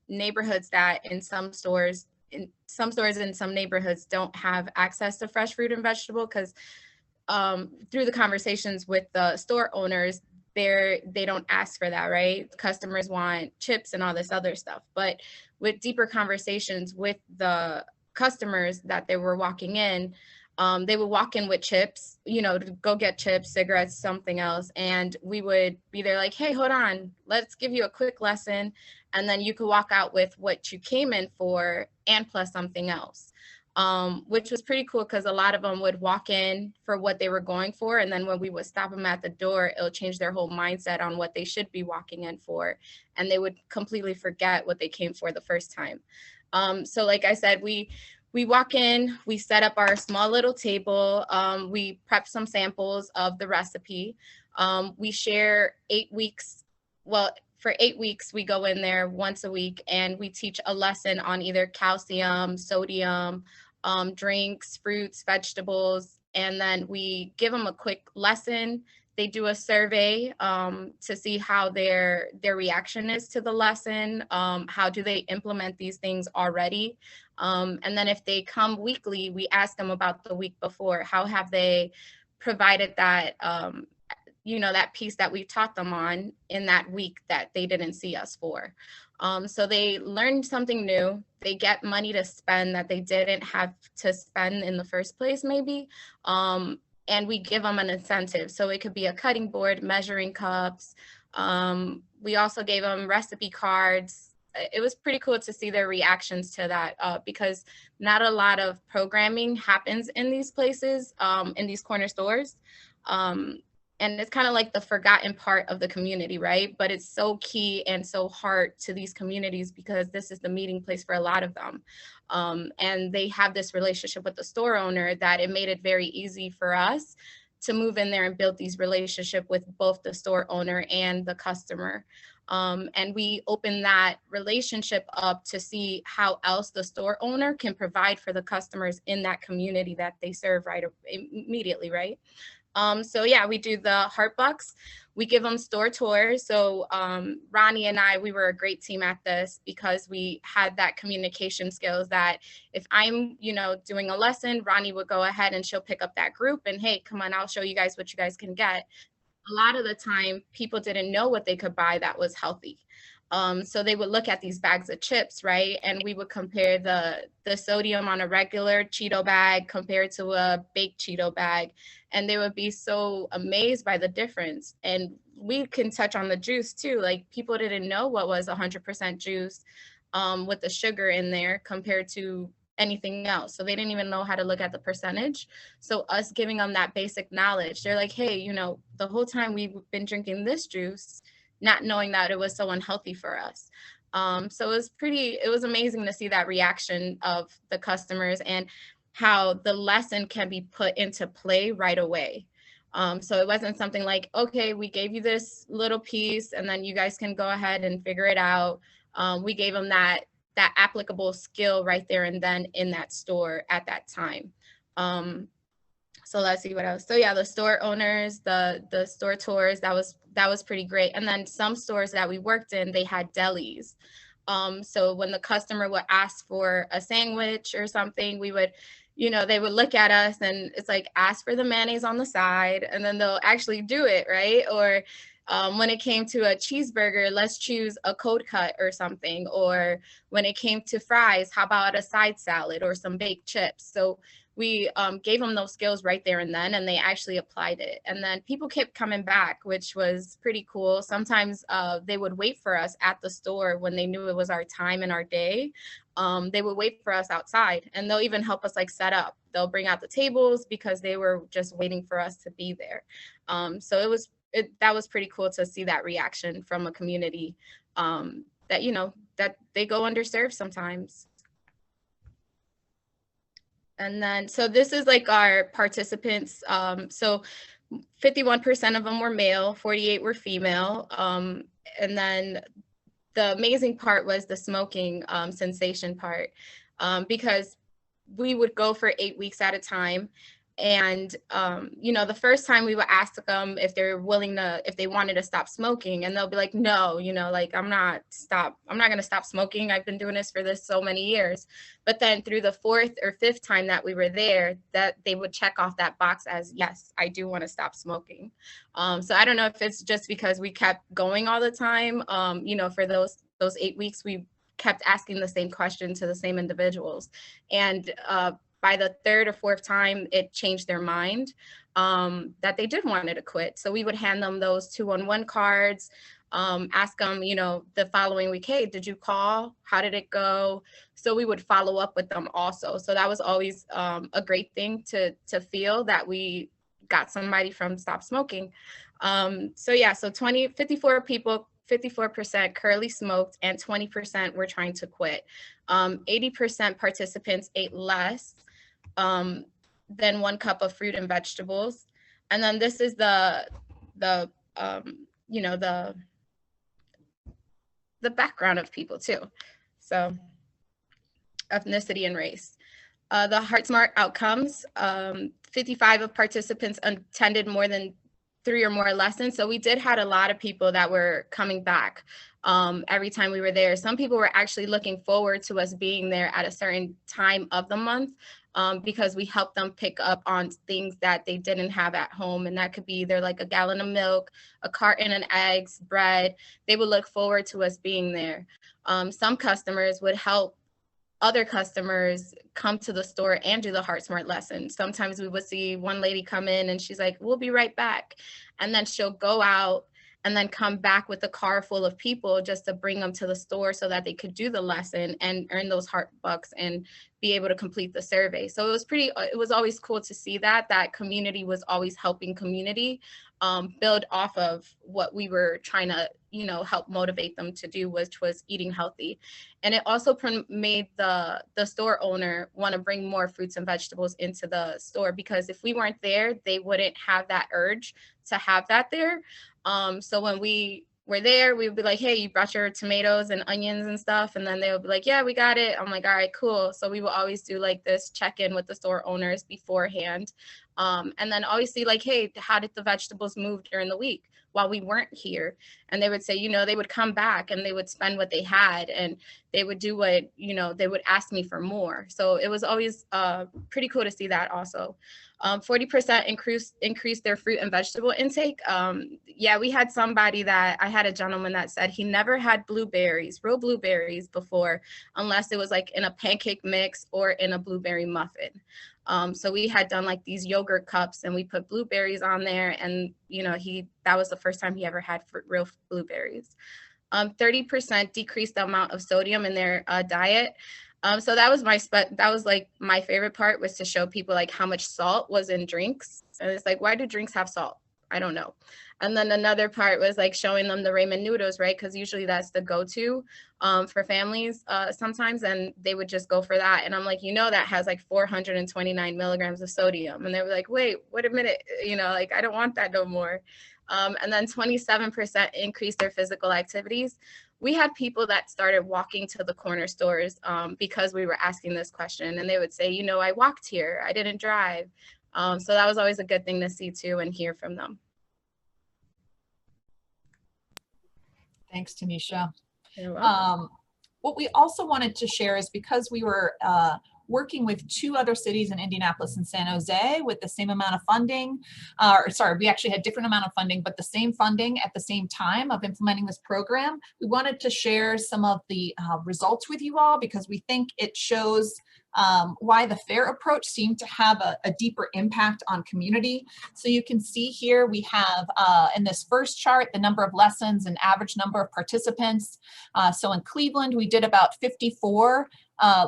Speaker 10: neighborhoods that in some stores in some neighborhoods don't have access to fresh fruit and vegetable, because through the conversations with the store owners, they don't ask for that, right? Customers want chips and all this other stuff. But with deeper conversations with the customers that they were walking in, they would walk in with chips, to go get chips, cigarettes, something else. And we would be there like, hey, hold on, let's give you a quick lesson. And then you could walk out with what you came in for and plus something else, which was pretty cool because a lot of them would walk in for what they were going for. And then when we would stop them at the door, it'll change their whole mindset on what they should be walking in for. And they would completely forget what they came for the first time. So like I said, we walk in, we set up our small little table, we prep some samples of the recipe. We share 8 weeks. Well, for 8 weeks, we go in there once a week and we teach a lesson on either calcium, sodium, drinks, fruits, vegetables, and then we give them a quick lesson. They do a survey to see how their reaction is to the lesson. How do they implement these things already? And then if they come weekly, we ask them about the week before. How have they provided that, that piece that we taught them on in that week that they didn't see us for? So they learned something new. They get money to spend that they didn't have to spend in the first place, maybe. And we give them an incentive. So it could be a cutting board, measuring cups. We also gave them recipe cards. It was pretty cool to see their reactions to that because not a lot of programming happens in these places, in these corner stores. And it's kind of like the forgotten part of the community, right? But it's so key and so hard to these communities because this is the meeting place for a lot of them. And they have this relationship with the store owner that it made it very easy for us to move in there and build these relationships with both the store owner and the customer. And we open that relationship up to see how else the store owner can provide for the customers in that community that they serve immediately, right? So yeah, we do the Heart Bucks. We give them store tours. So Ronnie and I, we were a great team at this because we had that communication skills that if I'm, doing a lesson, Ronnie would go ahead and she'll pick up that group and hey, come on, I'll show you guys what you guys can get. A lot of the time, people didn't know what they could buy that was healthy. So they would look at these bags of chips, right? And we would compare the sodium on a regular Cheeto bag compared to a baked Cheeto bag. And they would be so amazed by the difference. And we can touch on the juice too. Like people didn't know what was 100% juice with the sugar in there compared to anything else. So they didn't even know how to look at the percentage. So us giving them that basic knowledge, they're like, hey, the whole time we've been drinking this juice, not knowing that it was so unhealthy for us. So it was amazing to see that reaction of the customers and how the lesson can be put into play right away. So it wasn't something like, okay, we gave you this little piece and then you guys can go ahead and figure it out. We gave them that applicable skill right there and then in that store at that time. So let's see what else. So yeah, the store owners, the store tours, that was pretty great. And then some stores that we worked in, they had delis. So when the customer would ask for a sandwich or something, we would, they would look at us and it's like, ask for the mayonnaise on the side, and then they'll actually do it, right? Or When it came to a cheeseburger, let's choose a cold cut or something. Or when it came to fries, how about a side salad or some baked chips? So we gave them those skills right there and then, and they actually applied it. And then people kept coming back, which was pretty cool. Sometimes they would wait for us at the store when they knew it was our time and our day. They would wait for us outside, and they'll even help us like set up. They'll bring out the tables because they were just waiting for us to be there. So that was pretty cool to see that reaction from a community that, you know, that they go underserved sometimes. And then, so this is like our participants. So 51% of them were male, 48 were female. And then the amazing part was the smoking cessation part, because we would go for 8 weeks at a time. And, you know, the first time we would ask them if they're willing to, if they wanted to stop smoking, and they'll be like, no, you know, like, I'm not going to stop smoking. I've been doing this for so many years. But then through the 4th or 5th time that we were there, that they would check off that box as, yes, I do want to stop smoking. So I don't know if it's just because we kept going all the time, you know, for those 8 weeks, we kept asking the same question to the same individuals. And, by the 3rd or 4th time, it changed their mind that they did want to quit. So we would hand them those 2-on-1 cards, ask them, you know, the following week, hey, did you call? How did it go? So we would follow up with them also. So that was always a great thing to feel that we got somebody from Stop Smoking. So yeah, so 54 people, 54% currently smoked, and 20% were trying to quit. 80% participants ate less than 1 cup of fruit and vegetables. And then this is the you know, the background of people too. So ethnicity and race. The HeartSmart outcomes, 55 of participants attended more than 3 or more lessons. So we did had a lot of people that were coming back every time we were there. Some people were actually looking forward to us being there at a certain time of the month, because we helped them pick up on things that they didn't have at home. And that could be either like a gallon of milk, a carton of eggs, bread. They would look forward to us being there. Some customers would help other customers come to the store and do the HeartSmart lesson. Sometimes we would see one lady come in and she's like, we'll be right back. And then she'll go out and then come back with a car full of people just to bring them to the store so that they could do the lesson and earn those heart bucks and be able to complete the survey. So it was always cool to see that community was always helping community build off of what we were trying to, you know, help motivate them to do, which was eating healthy. And it also made the store owner want to bring more fruits and vegetables into the store, because if we weren't there, they wouldn't have that urge to have that there. So when we were there, we would be like, hey, you brought your tomatoes and onions and stuff. And then they would be like, yeah, we got it. I'm like, all right, cool. So we will always do like this check-in with the store owners beforehand. And then always see like, hey, how did the vegetables move during the week while we weren't here? And they would say, you know, they would come back and they would spend what they had, and they would do what, you know, they would ask me for more. So it was always pretty cool to see that also. 40% increased their fruit and vegetable intake. Yeah, we had I had a gentleman that said he never had real blueberries before, unless it was like in a pancake mix or in a blueberry muffin. So we had done like these yogurt cups and we put blueberries on there, and, you know, that was the first time he ever had real blueberries. 30% decreased the amount of sodium in their diet. So that was like my favorite part, was to show people like how much salt was in drinks. And it's like, why do drinks have salt? I don't know. And then another part was like showing them the ramen noodles, right? Because usually that's the go-to for families sometimes, and they would just go for that. And I'm like, you know, that has like 429 milligrams of sodium. And they were like, wait a minute, you know, like, I don't want that no more. And then 27% increased their physical activities. We had people that started walking to the corner stores because we were asking this question, and they would say, you know, I walked here, I didn't drive. So that was always a good thing to see too and hear from them.
Speaker 2: Thanks, Tanisha.
Speaker 10: You're welcome.
Speaker 2: What we also wanted to share is, because we were working with 2 other cities in Indianapolis and San Jose with the same amount of funding. Sorry, we actually had different amount of funding, but the same funding at the same time of implementing this program. We wanted to share some of the results with you all because we think it shows why the FAIR approach seemed to have a deeper impact on community. So you can see here we have in this first chart the number of lessons and average number of participants. So in Cleveland, we did about 54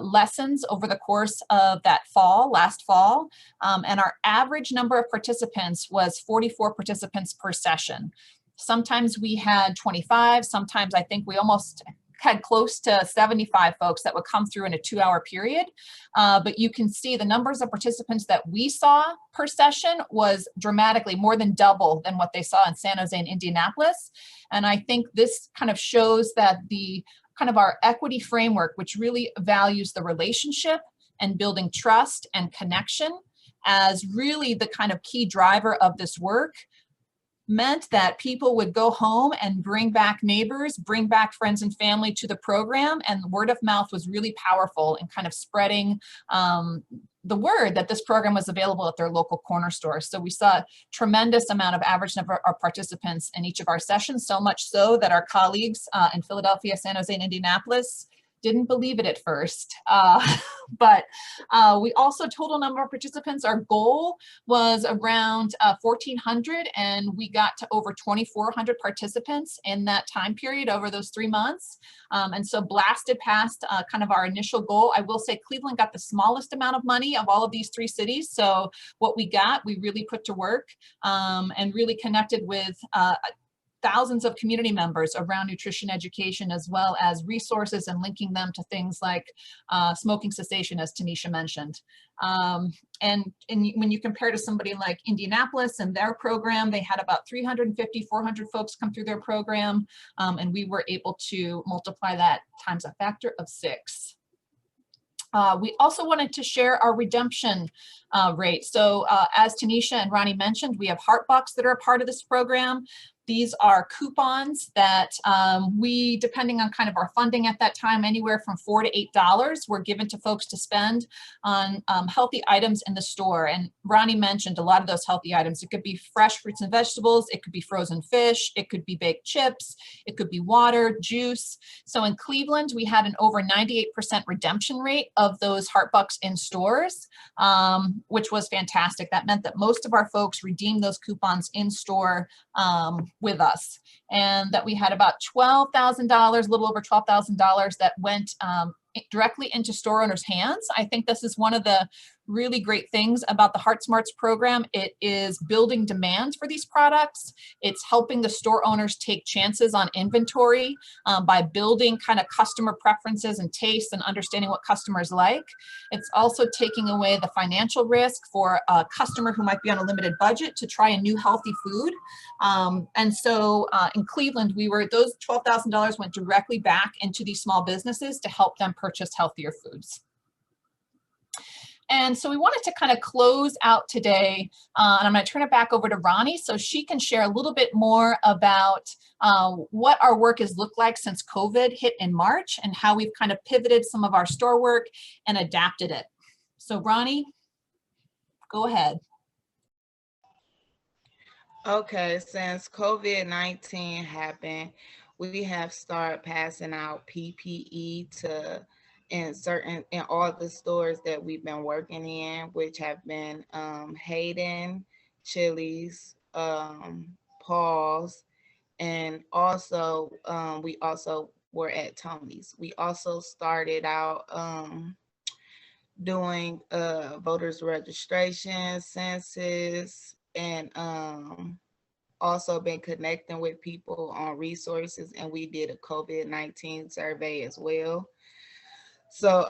Speaker 2: lessons over the course of that last fall. And our average number of participants was 44 participants per session. Sometimes we had 25, sometimes I think we almost had close to 75 folks that would come through in a 2-hour period. But you can see the numbers of participants that we saw per session was dramatically more than double than what they saw in San Jose and Indianapolis. And I think this kind of shows that the kind of our equity framework, which really values the relationship and building trust and connection as really the kind of key driver of this work, meant that people would go home and bring back neighbors, bring back friends and family to the program, and word of mouth was really powerful in kind of spreading the word that this program was available at their local corner store. So we saw a tremendous amount of average number of participants in each of our sessions, so much so that our colleagues in Philadelphia, San Jose, and Indianapolis didn't believe it at first. But we also total number of participants, our goal was around 1,400 and we got to over 2,400 participants in that time period over those 3 months. And so blasted past kind of our initial goal. I will say Cleveland got the smallest amount of money of all of these 3 cities. So what we got, we really put to work and really connected with thousands of community members around nutrition education, as well as resources and linking them to things like smoking cessation, as Tanisha mentioned. And when you compare to somebody like Indianapolis and their program, they had about 350, 400 folks come through their program, and we were able to multiply that times a factor of 6. We also wanted to share our redemption rate. So as Tanisha and Ronnie mentioned, we have Heart Bucks that are a part of this program. These are coupons that we, depending on kind of our funding at that time, anywhere from $4 to $8 were given to folks to spend on healthy items in the store. And Ronnie mentioned a lot of those healthy items. It could be fresh fruits and vegetables. It could be frozen fish. It could be baked chips. It could be water, juice. So in Cleveland, we had an over 98% redemption rate of those Heart Bucks in stores, which was fantastic. That meant that most of our folks redeemed those coupons in store with us, and that we had about $12,000, a little over $12,000 that went directly into store owners' hands. I think this is one of the really great things about the Heart Smarts program. It is building demand for these products. It's helping the store owners take chances on inventory by building kind of customer preferences and tastes and understanding what customers like. It's also taking away the financial risk for a customer who might be on a limited budget to try a new healthy food. And so in Cleveland, those $12,000 went directly back into these small businesses to help them purchase healthier foods. And so we wanted to kind of close out today, and I'm going to turn it back over to Ronnie so she can share a little bit more about what our work has looked like since COVID hit in March and how we've kind of pivoted some of our store work and adapted it. So Ronnie, go ahead.
Speaker 4: Okay, since COVID-19 happened, we have started passing out PPE in all the stores that we've been working in, which have been Hayden, Chili's, Paul's, and also we also were at Tony's. We also started out doing voters registration, census, and also been connecting with people on resources, and we did a COVID-19 survey as well. So,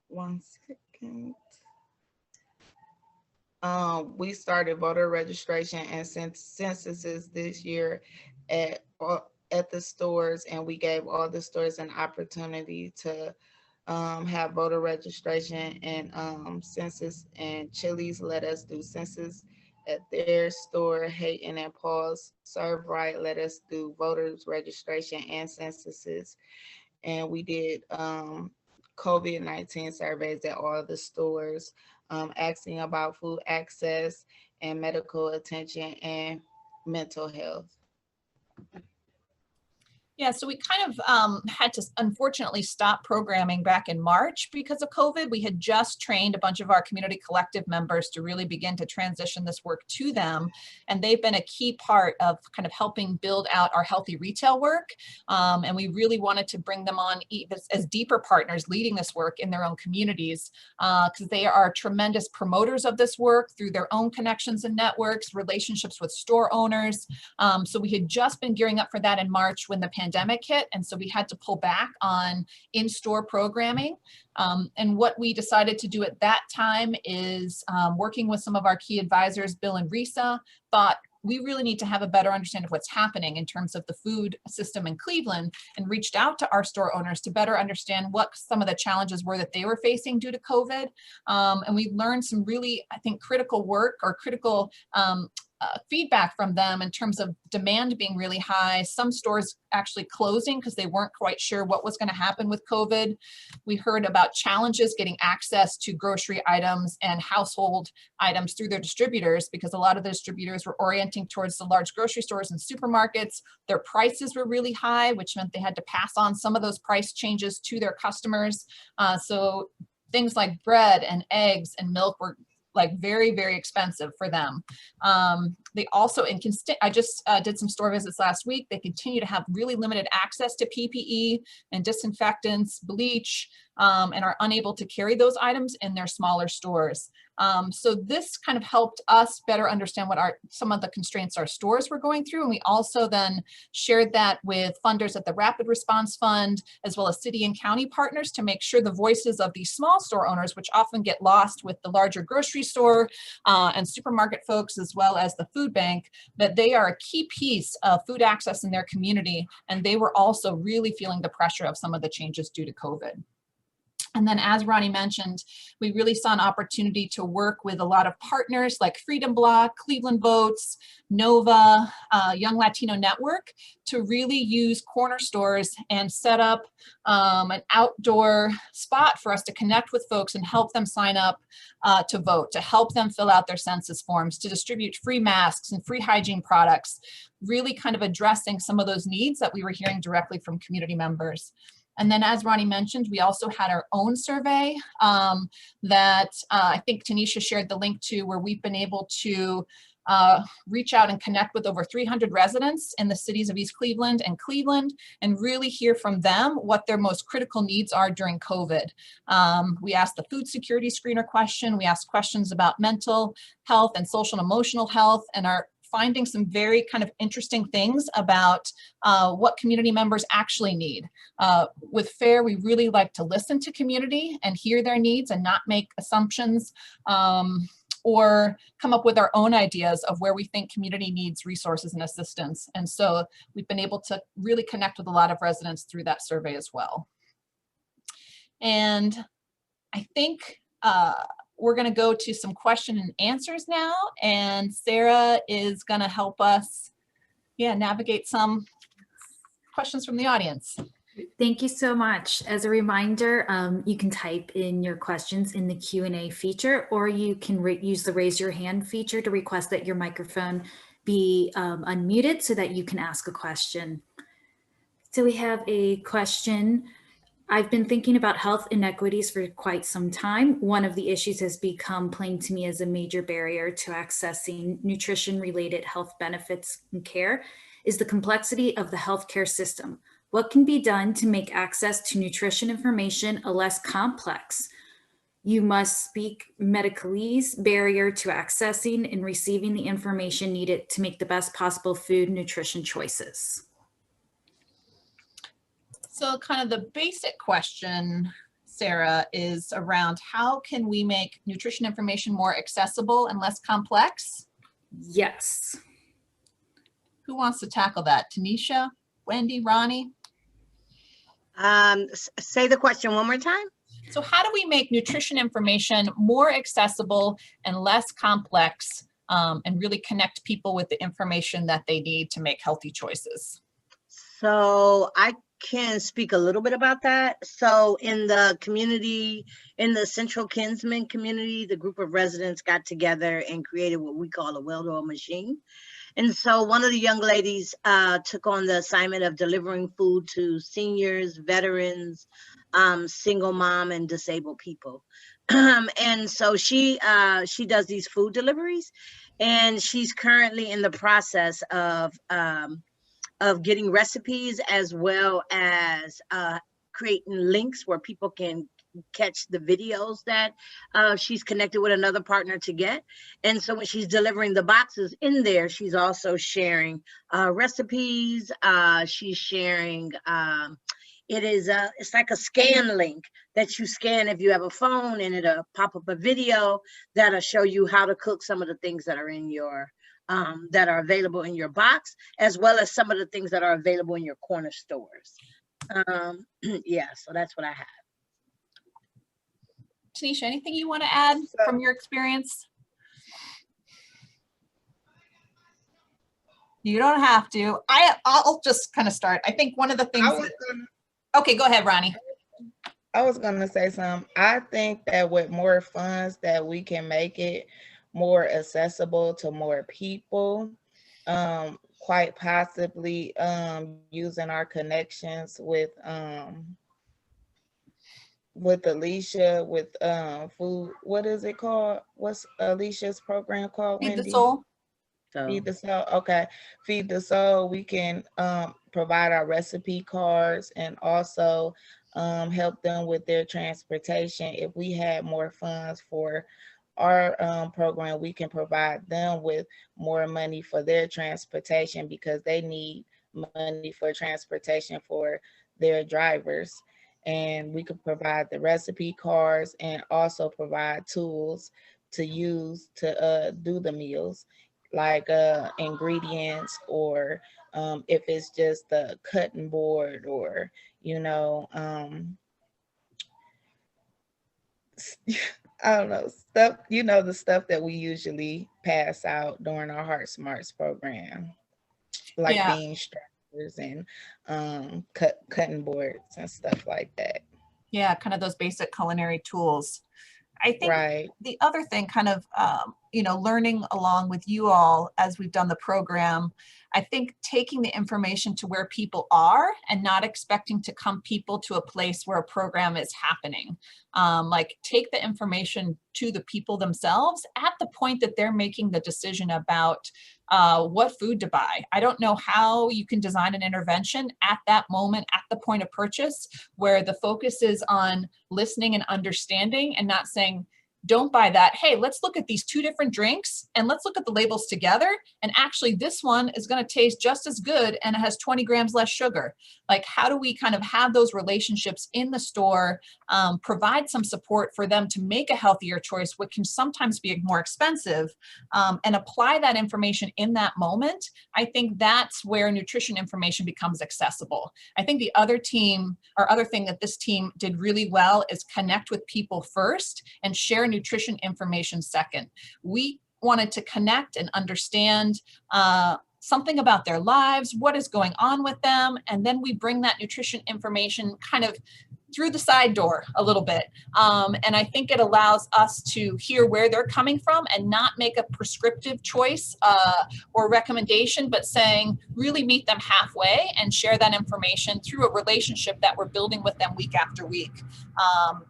Speaker 4: 1 second. We started voter registration and censuses this year at the stores, and we gave all the stores an opportunity to have voter registration and census, and Chili's let us do census at their store. Hayden and Paul's Serve Right let us do voters registration and censuses. And we did COVID-19 surveys at all the stores, asking about food access and medical attention and mental health.
Speaker 2: Yeah, so we kind of had to unfortunately stop programming back in March because of COVID. We had just trained a bunch of our community collective members to really begin to transition this work to them. And they've been a key part of kind of helping build out our healthy retail work. And we really wanted to bring them on as deeper partners leading this work in their own communities, because they are tremendous promoters of this work through their own connections and networks, relationships with store owners. So we had just been gearing up for that in March when the pandemic hit, and so we had to pull back on in-store programming. And what we decided to do at that time is working with some of our key advisors, Bill and Risa, thought we really need to have a better understanding of what's happening in terms of the food system in Cleveland, and reached out to our store owners to better understand what some of the challenges were that they were facing due to COVID. And we learned some really, I think, critical work or critical feedback from them in terms of demand being really high, some stores actually closing because they weren't quite sure what was going to happen with COVID. We heard about challenges getting access to grocery items and household items through their distributors, because a lot of the distributors were orienting towards the large grocery stores and supermarkets. Their prices were really high, which meant they had to pass on some of those price changes to their customers. So things like bread and eggs and milk were like very, very expensive for them. They also, I just did some store visits last week. They continue to have really limited access to PPE and disinfectants, bleach, and are unable to carry those items in their smaller stores. So this kind of helped us better understand what some of the constraints our stores were going through. And we also then shared that with funders at the Rapid Response Fund, as well as city and county partners, to make sure the voices of these small store owners, which often get lost with the larger grocery store and supermarket folks, as well as the food bank, that they are a key piece of food access in their community. And they were also really feeling the pressure of some of the changes due to COVID. And then, as Ronnie mentioned, we really saw an opportunity to work with a lot of partners like Freedom Block, Cleveland Votes, Nova, Young Latino Network, to really use corner stores and set up an outdoor spot for us to connect with folks and help them sign up to vote, to help them fill out their census forms, to distribute free masks and free hygiene products, really kind of addressing some of those needs that we were hearing directly from community members. And then, as Ronnie mentioned, we also had our own survey that I think Tanisha shared the link to, where we've been able to reach out and connect with over 300 residents in the cities of East Cleveland and Cleveland, and really hear from them what their most critical needs are during COVID. We asked the food security screener question. We asked questions about mental health and social and emotional health, and are finding some very kind of interesting things about what community members actually need. With FAIR, we really like to listen to community and hear their needs and not make assumptions or come up with our own ideas of where we think community needs resources and assistance. And so we've been able to really connect with a lot of residents through that survey as well. And I think we're going to go to some question and answers now, and Sarah is going to help us navigate some questions from the audience.
Speaker 1: Thank you so much. As a reminder, you can type in your questions in the Q&A feature, or you can use the raise your hand feature to request that your microphone be unmuted so that you can ask a question. So we have a question. I've been thinking about health inequities for quite some time. One of the issues has become plain to me as a major barrier to accessing nutrition-related health benefits and care is the complexity of the healthcare system. What can be done to make access to nutrition information less complex? You must speak medicalese barrier to accessing and receiving the information needed to make the best possible food nutrition choices.
Speaker 2: So kind of the basic question, Sarah, is around how can we make nutrition information more accessible and less complex?
Speaker 1: Yes.
Speaker 2: Who wants to tackle that? Tanisha, Wendy, Ronnie?
Speaker 3: Say the question one more time.
Speaker 2: So how do we make nutrition information more accessible and less complex, and really connect people with the information that they need to make healthy choices?
Speaker 3: So I can speak a little bit about that. So in the community, in the Central Kinsman community, the group of residents got together and created what we call a well-oiled machine. And so one of the young ladies took on the assignment of delivering food to seniors, veterans, single mom, and disabled people. And so she does these food deliveries, and she's currently in the process of getting recipes, as well as creating links where people can catch the videos that she's connected with another partner to get. And so when she's delivering the boxes in there, she's also sharing recipes. She's sharing, it's like a scan link that you scan if you have a phone, and it'll pop up a video that'll show you how to cook some of the things that are in your that are available in your box, as well as some of the things that are available in your corner stores. Yeah, so that's what I have.
Speaker 2: Tanisha, anything you want to add from your experience? You don't have to. I'll just kind of start. I think one of the things okay, go ahead, Ronnie.
Speaker 4: I was gonna say something. I think that with more funds that we can make it more accessible to more people, quite possibly using our connections with Alicia, with food. What is it called? What's Alicia's program called?
Speaker 2: Feed
Speaker 4: Wyndi?
Speaker 2: the Soul.
Speaker 4: Feed the Soul. Okay, Feed the Soul. We can provide our recipe cards and also help them with their transportation. If we had more funds for our program, we can provide them with more money for their transportation, because they need money for transportation for their drivers. And we could provide the recipe cards and also provide tools to use to do the meals, like ingredients, or if it's just a cutting board, or I don't know, stuff, the stuff that we usually pass out during our Heart Smarts program, like bean strappers and cutting boards and stuff like that.
Speaker 2: Yeah, kind of those basic culinary tools. I think the other thing, kind of, learning along with you all as we've done the program, I think taking the information to where people are and not expecting to come people to a place where a program is happening. Like, take the information to the people themselves at the point that they're making the decision about what food to buy. I don't know how you can design an intervention at that moment, at the point of purchase, where the focus is on listening and understanding, and not saying, don't buy that. Hey, let's look at these two different drinks and let's look at the labels together. And actually this one is going to taste just as good and it has 20 grams less sugar. Like, how do we kind of have those relationships in the store, provide some support for them to make a healthier choice, which can sometimes be more expensive, and apply that information in that moment? I think that's where nutrition information becomes accessible. I think the other thing that this team did really well is connect with people first and share nutrition information second. We wanted to connect and understand something about their lives, what is going on with them, and then we bring that nutrition information kind of through the side door a little bit. And I think it allows us to hear where they're coming from and not make a prescriptive choice or recommendation, but saying, really meet them halfway and share that information through a relationship that we're building with them week after week,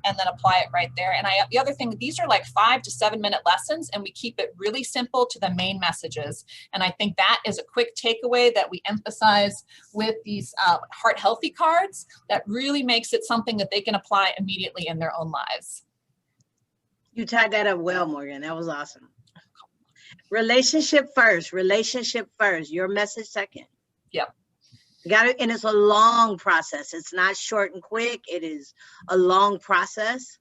Speaker 2: and then apply it right there. And the other thing, these are like 5 to 7 minute lessons, and we keep it really simple to the main messages. And I think that is a quick takeaway that we emphasize with these Heart Healthy cards, that really makes it something that they can apply immediately in their own lives.
Speaker 3: You tied that up well, Morgan. That was awesome. Relationship first, your message second.
Speaker 2: Yep.
Speaker 3: You got it. And it's a long process. It's not short and quick. It is a long process.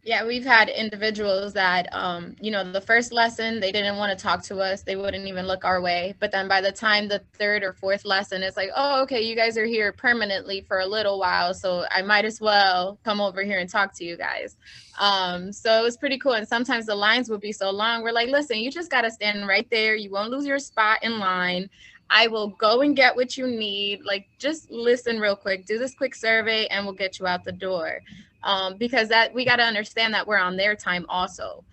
Speaker 10: Yeah, we've had individuals that, the first lesson, they didn't want to talk to us. They wouldn't even look our way. But then by the time the 3rd or 4th lesson, it's like, oh, okay, you guys are here permanently for a little while, so I might as well come over here and talk to you guys. So it was pretty cool. And sometimes the lines would be so long. We're like, listen, you just got to stand right there. You won't lose your spot in line. I will go and get what you need. Like, just listen real quick, do this quick survey, and we'll get you out the door. Because that we got to understand that we're on their time also.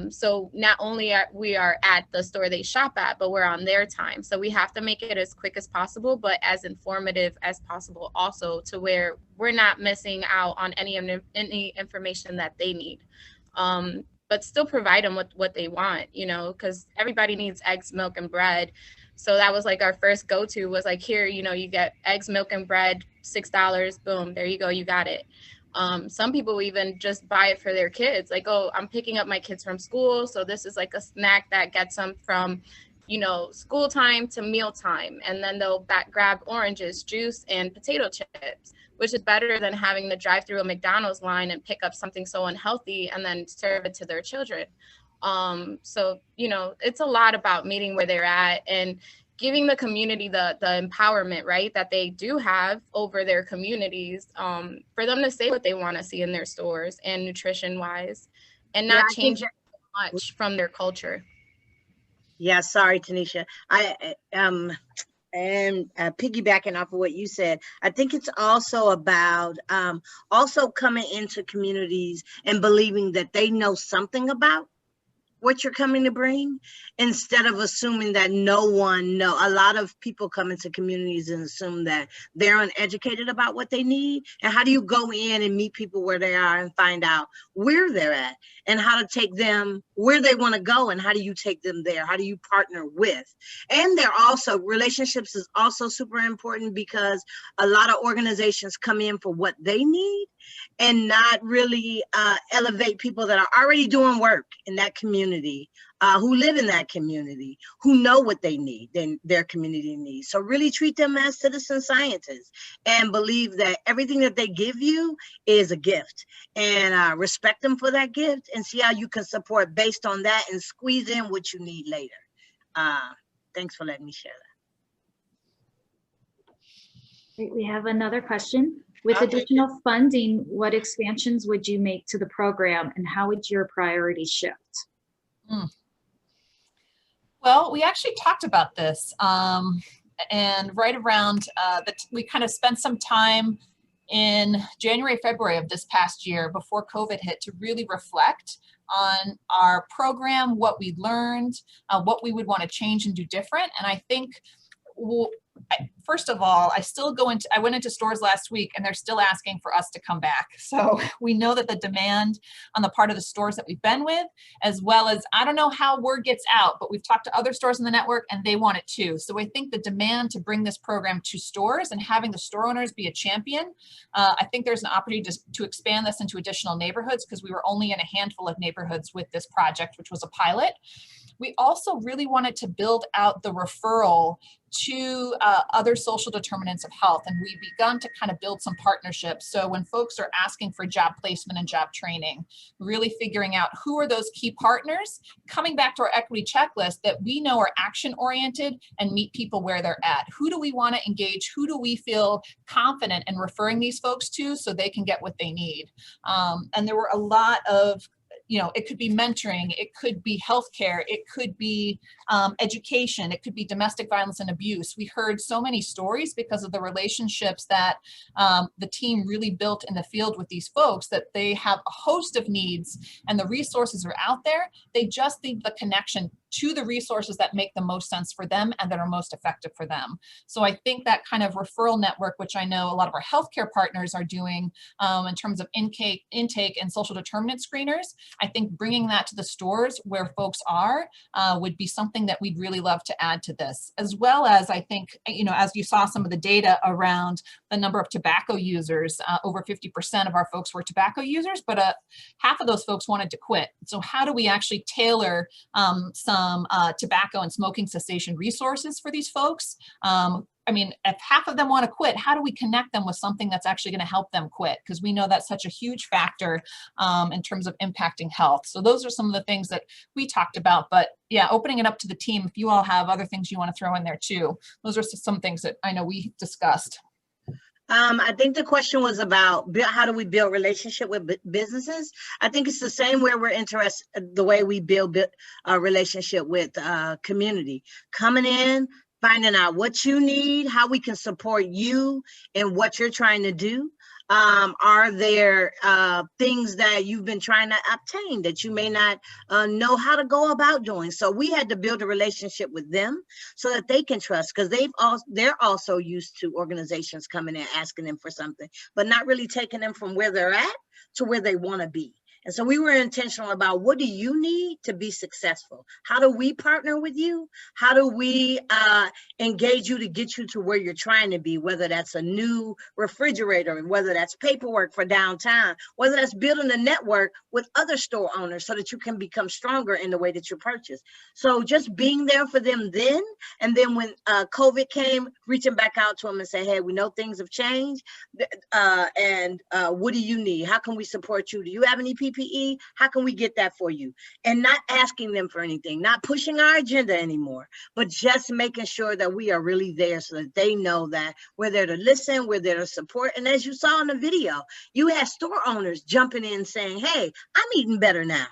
Speaker 10: So not only are we at the store they shop at, but we're on their time. So we have to make it as quick as possible, but as informative as possible also, to where we're not missing out on any information that they need. But still provide them with what they want, you know, because everybody needs eggs, milk, and bread. So that was like our first go-to was like, here, you know, you get eggs, milk, and bread, $6, boom, there you go, you got it. Some people even just buy it for their kids. Like, oh, I'm picking up my kids from school, so this is like a snack that gets them from, you know, school time to meal time. And then they'll grab oranges, juice, and potato chips, which is better than having to drive through a McDonald's line and pick up something so unhealthy and then serve it to their children. So, you know, it's a lot about meeting where they're at and giving the community the empowerment, right, that they do have over their communities, for them to say what they want to see in their stores and nutrition wise, and not change much from their culture.
Speaker 3: Yeah, sorry, Tanisha. And piggybacking off of what you said, I think it's also about also coming into communities and believing that they know something about what you're coming to bring, instead of assuming that no one know. A lot of people come into communities and assume that they're uneducated about what they need. And how do you go in and meet people where they are and find out where they're at and how to take them where they want to go, and how do you take them there? How do you partner with? And they're also, relationships is also super important, because a lot of organizations come in for what they need and not really elevate people that are already doing work in that community, who live in that community, who know what they need, their community needs. So really treat them as citizen scientists and believe that everything that they give you is a gift, and respect them for that gift and see how you can support based on that and squeeze in what you need later. Thanks for letting me share that.
Speaker 1: Great. We have another question. With additional funding, what expansions would you make to the program, and how would your priorities shift?
Speaker 2: Well, we actually talked about this, and right around we kind of spent some time in January, February of this past year before COVID hit to really reflect on our program, what we learned, what we would want to change and do different. And I think, first of all, I went into stores last week and they're still asking for us to come back. So we know that the demand on the part of the stores that we've been with, as well as, I don't know how word gets out, but we've talked to other stores in the network and they want it too. So I think the demand to bring this program to stores and having the store owners be a champion, I think there's an opportunity to expand this into additional neighborhoods, because we were only in a handful of neighborhoods with this project, which was a pilot. We also really wanted to build out the referral to other social determinants of health. And we've begun to kind of build some partnerships. So when folks are asking for job placement and job training, really figuring out who are those key partners, coming back to our equity checklist that we know are action oriented and meet people where they're at. Who do we want to engage? Who do we feel confident in referring these folks to so they can get what they need? And there were a lot of, you know, it could be mentoring, it could be healthcare, it could be education, it could be domestic violence and abuse. We heard so many stories because of the relationships that the team really built in the field with these folks, that they have a host of needs and the resources are out there. They just need the connection to the resources that make the most sense for them and that are most effective for them. So I think that kind of referral network, which I know a lot of our healthcare partners are doing in terms of intake and social determinant screeners, I think bringing that to the stores where folks are would be something that we'd really love to add to this. As well as, I think, you know, as you saw some of the data around the number of tobacco users, over 50% of our folks were tobacco users, but half of those folks wanted to quit. So how do we actually tailor some tobacco and smoking cessation resources for these folks? I mean, if half of them want to quit, how do we connect them with something that's actually going to help them quit? Because we know that's such a huge factor in terms of impacting health. So those are some of the things that we talked about. But yeah, opening it up to the team, if you all have other things you want to throw in there too, those are some things that I know we discussed.
Speaker 3: I think the question was about how do we build relationship with businesses? I think it's the same way we're interested, the way we build a relationship with community. Coming in, finding out what you need, how we can support you in what you're trying to do. Are there things that you've been trying to obtain that you may not know how to go about doing? So we had to build a relationship with them so that they can trust, because they're also used to organizations coming in asking them for something, but not really taking them from where they're at to where they want to be. And so we were intentional about, what do you need to be successful? How do we partner with you? How do we engage you to get you to where you're trying to be, whether that's a new refrigerator, and whether that's paperwork for downtown, whether that's building a network with other store owners so that you can become stronger in the way that you purchase. So just being there for them then, and then when COVID came, reaching back out to them and say, hey, we know things have changed, and what do you need? How can we support you? Do you have any PPE? How can we get that for you? And not asking them for anything, not pushing our agenda anymore, but just making sure that we are really there so that they know that we're there to listen, we're there to support. And as you saw in the video, you had store owners jumping in saying, hey, I'm eating better now.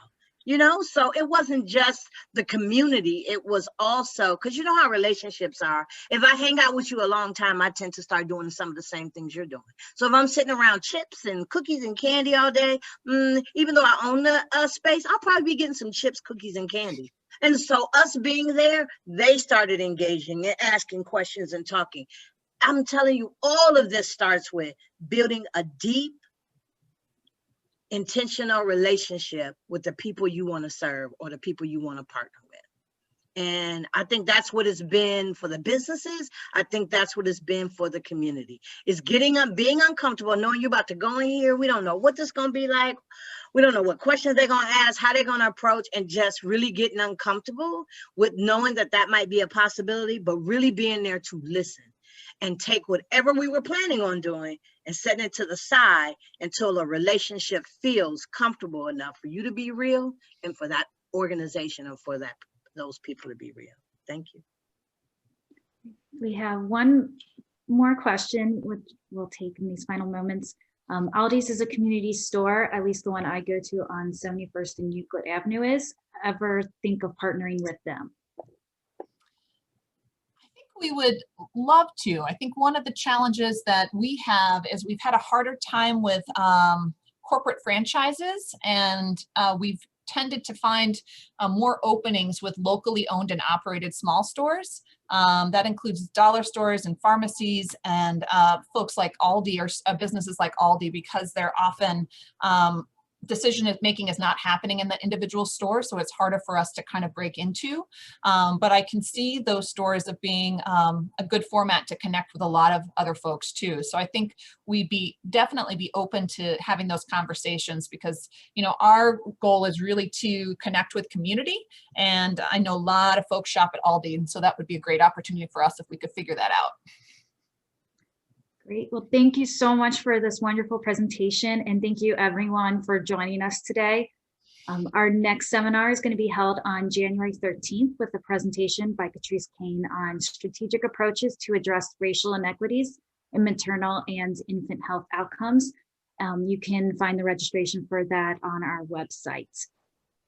Speaker 3: You know, so it wasn't just the community, it was also, because you know how relationships are. If I hang out with you a long time, I tend to start doing some of the same things you're doing. So if I'm sitting around chips and cookies and candy all day, even though I own the space, I'll probably be getting some chips, cookies, and candy. And so us being there, they started engaging and asking questions and talking. I'm telling you, all of this starts with building a deep, intentional relationship with the people you want to serve or the people you want to partner with. And I think that's what it's been for the businesses. I think that's what it's been for the community. It's getting up, being uncomfortable, knowing you're about to go in here. We don't know what this is going to be like. We don't know what questions they're going to ask, how they're going to approach, and just really getting uncomfortable with knowing that that might be a possibility, but really being there to listen and take whatever we were planning on doing and setting it to the side until a relationship feels comfortable enough for you to be real and for that organization or for those people to be real. Thank you.
Speaker 1: We have one more question, which we'll take in these final moments. Aldi's is a community store, at least the one I go to on 71st and Euclid Avenue is. Ever think of partnering with them?
Speaker 2: We would love to. I think one of the challenges that we have is we've had a harder time with corporate franchises, and we've tended to find more openings with locally owned and operated small stores. That includes dollar stores and pharmacies and folks like Aldi or businesses like Aldi, because they're often decision making is not happening in the individual store, so it's harder for us to kind of break into. But I can see those stores of being a good format to connect with a lot of other folks too. So I think we'd definitely be open to having those conversations, because you know our goal is really to connect with community, and I know a lot of folks shop at Aldi, and so that would be a great opportunity for us if we could figure that out.
Speaker 1: Great. Well, thank you so much for this wonderful presentation, and thank you everyone for joining us today. Our next seminar is going to be held on January 13th with a presentation by Patrice Kane on strategic approaches to address racial inequities in maternal and infant health outcomes. You can find the registration for that on our website.